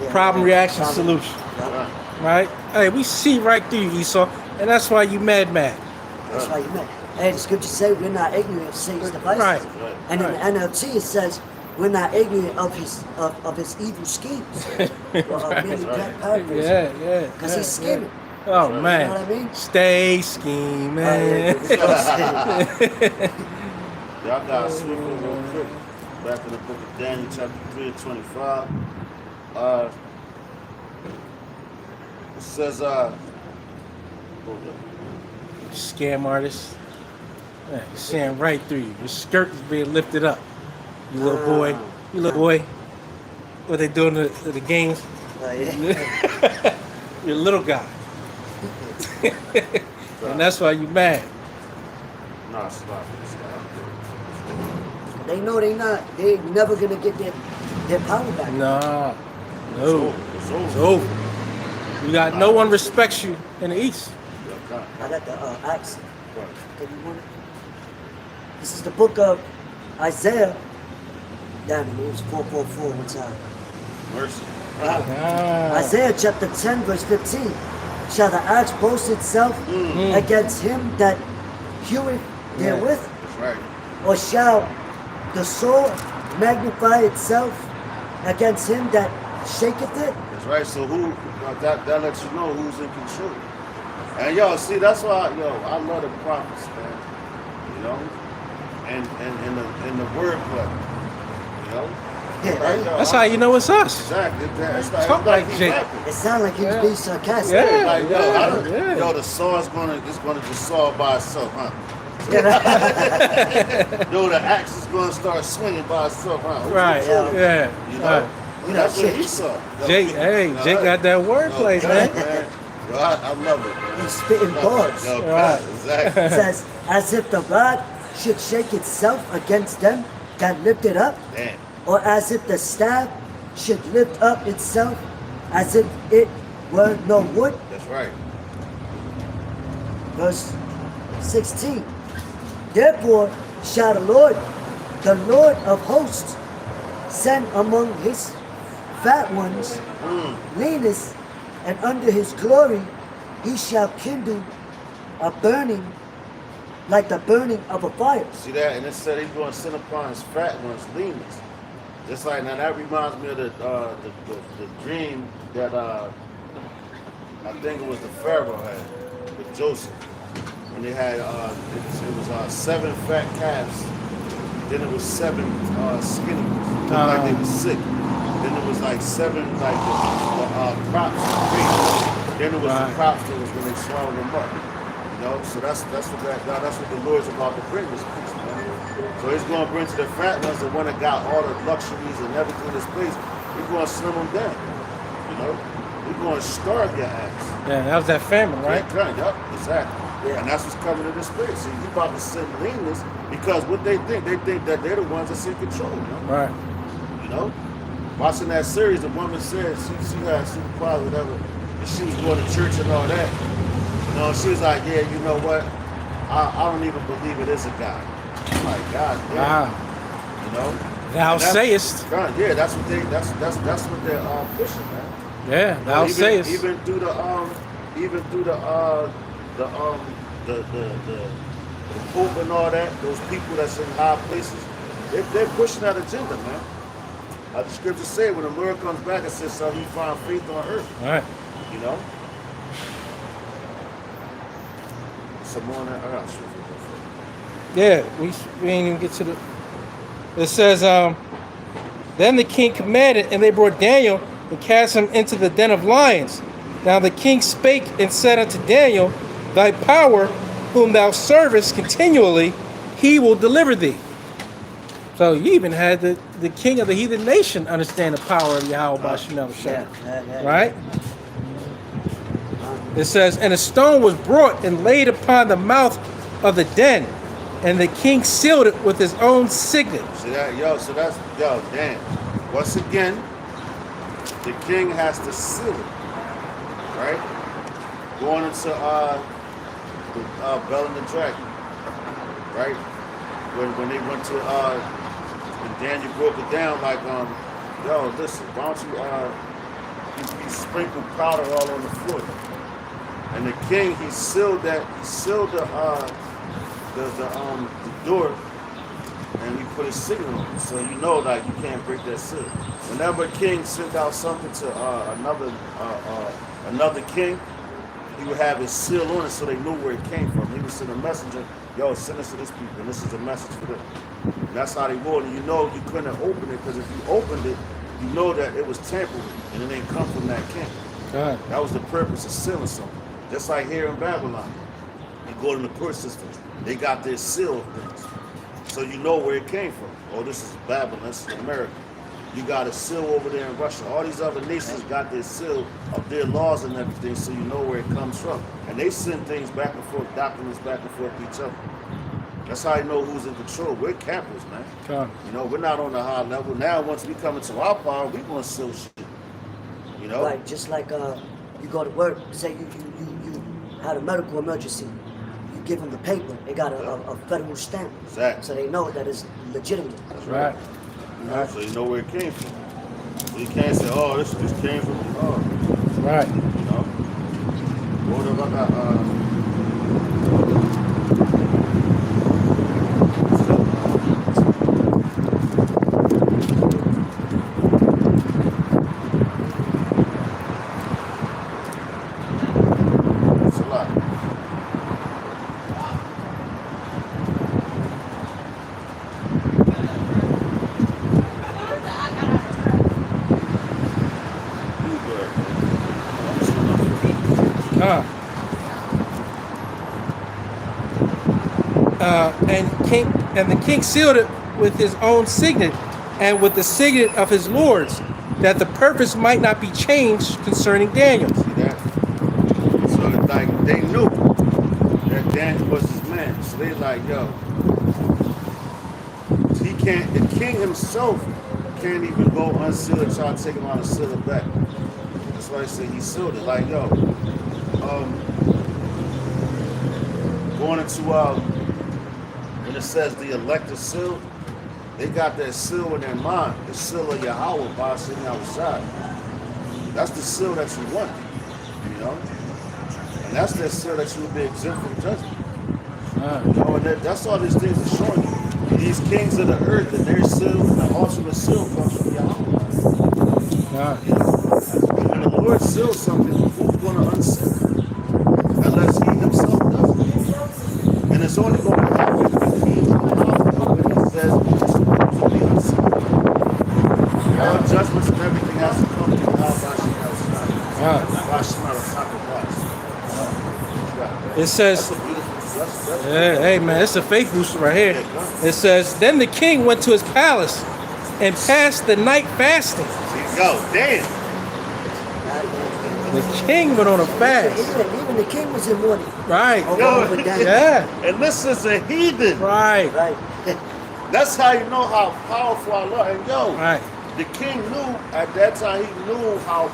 Yeah, Problem, reaction, problem. solution. Yeah, Right. Right? Hey, we see right through you, Esau, and that's why you mad. that's why you met. Hey, the scriptures say we're not ignorant of Satan's devices. Right. Right. And in Right. the NLT it says we're not ignorant of his evil schemes. Well, really Right. paraphrasing. Yeah. Because he's scheming. Oh You know man, what I mean? stay scheming. Oh, yeah, Y'all got swiftly real quick. Back in the book of Daniel, chapter 3 and 25. It says, hold up. Scam artist. Yeah, he's seeing right through you. Your skirt is being lifted up. You little boy. You little boy. What they doing at the games? Yeah. You're a little guy. And that's why you mad. Nah, stop it. They know they never gonna get their power back. Nah. It's No. over. It's over. It's over. You got no one respects you in the East. Yeah, okay. I got the axe. Right. Can you want it? This is the book of Isaiah. Damn it, was 444 one time. Mercy. Ah. Isaiah chapter 10, verse 15. Shall the axe boast itself against him that heweth therewith? That's right. Or shall the sword magnify itself against him that shaketh it? That's right. So that lets you know who's in control. And yo, see, that's why, I love the prophets, man. You know? and the wordplay. You know? Yeah, Right, yo, That's how you know it's us. Exactly. Talk like he Jake. rapping. it sounded like he was Yeah. being sarcastic. Yeah. Like, yo, I don't, Yeah. yo, the saw's gonna just saw by itself, huh? Yo, the axe is gonna start swinging by itself, huh? Right. Yeah. Yeah. You know? Right. That's what he saw. Jake, hey, Jake got that wordplay, Yo, man. Yo, I love it, man. He's spitting bars. Yo, Right. exactly. It says, as if the rod should shake itself against them that lift it up, Damn. or as if the staff should lift up itself as if it were no wood. That's right. Verse 16. Therefore shall the Lord of hosts, send among his fat ones, leanest, and under his glory he shall kindle a burning like the burning of a fire. See that? And it said he's going to send upon his fat ones, leanness. Just like now, that reminds me of the dream that I think it was the Pharaoh had with Joseph, when they had it was 7 fat calves, then it was 7 skinny ones, looked like they were sick. Then it was like 7 like the crops, then it was the crops that was when they swallowed them up. You know, so that's what the Lord's about to bring this peace, man. So he's going to bring to the fat ones, the one that got all the luxuries and everything in this place. He's going to slim them down. You know, he's going to starve your ass. Yeah, that was that famine, right? Yep, exactly. Yeah. And that's what's coming to this place. See, he's about to send leanness because what they think that they're the ones that's in control. You know? Right. You know, watching that series, the woman said she had superpowers, whatever, and she was going to church and all that. You know, she was like, yeah, you know what? I don't even believe it is a God. I'm like, God damn. Wow. You know? Thou And that's- sayest. Yeah, that's what they're pushing, man. Yeah, thou sayest. Even through the Pope and all that, those people that's in high places, they're pushing that agenda, man. Like the scripture say, when the Lord comes back and says, "So you find faith on earth," All right. you know. Some more on that. I got to Yeah, we ain't even get to the. It says, then the king commanded, and they brought Daniel and cast him into the den of lions. Now the king spake and said unto Daniel, thy power, whom thou servest continually, he will deliver thee. So you even had the king of the heathen nation understand the power of Yahweh Bashim Yeah. right? It says, and a stone was brought and laid upon the mouth of the den, and the king sealed it with his own signet. see that, yo. So that's damn. Once again, the king has to seal it, right? Going into Bell and the Dragon, right? When they went to and Daniel broke it down like yo, listen, why don't you sprinkle powder all on the floor? And the king, he sealed the door, and he put his signet on it, so you know like you can't break that seal. Whenever a king sent out something to another king, he would have his seal on it so they knew where it came from. He would send a messenger, yo, send us to this people, and this is a message for them. And that's how they rolled. And you know you couldn't open it, because if you opened it, you know that it was tampered with, and it didn't come from that king. God. That was the purpose of sealing something. Just like here in Babylon, you go to the court systems, they got their seal of things. So you know where it came from. Oh, this is Babylon, this is America. You got a seal over there in Russia. All these other nations got their seal of their laws and everything, so you know where it comes from. And they send things back and forth, documents back and forth to each other. That's how you know who's in control. We're campers, man. God. You know, we're not on the high level. Now, once we come into our power, we're going to seal shit. You know? Right, just like you go to work, say you had a medical emergency, you give them the paper, they got a federal stamp. Exactly. So they know that it's legitimate. That's Right. You know, so you know where it came from. So you can't say, oh, this came from, Right. you know. What about that? It's a lot. and the king sealed it with his own signet and with the signet of his lords, that the purpose might not be changed concerning Daniel. See that? So like they knew that Daniel was his man. So they like, yo, he can't. The king himself can't even go unseal it, try to take him out and seal it back. That's why they say he sealed it. Like, yo, going into when it says the elected seal, they got that seal in their mind, the seal of Yahweh by sitting outside. That's the seal that you want, you know? And that's that seal that you will be exempt from judgment. You know, and that's all these things are showing you. These kings of the earth, and their seal, the ultimate seal comes from Yahweh. You know? When the Lord seals something, who's going to unseal it? Unless he himself does it. And it's only going to happen when he says it's supposed to be unsealed. All judgments and everything has to come to God by Shema. It says, hey man, it's a faith booster right here. It says, then the king went to his palace and passed the night fasting. Yo, damn. The king went on a fast. Even the king was in mourning. Right. Over Daniel. Yeah. And this is a heathen. Right. Right. That's how you know how powerful Allah. And yo, Right. the king knew at that time, he knew how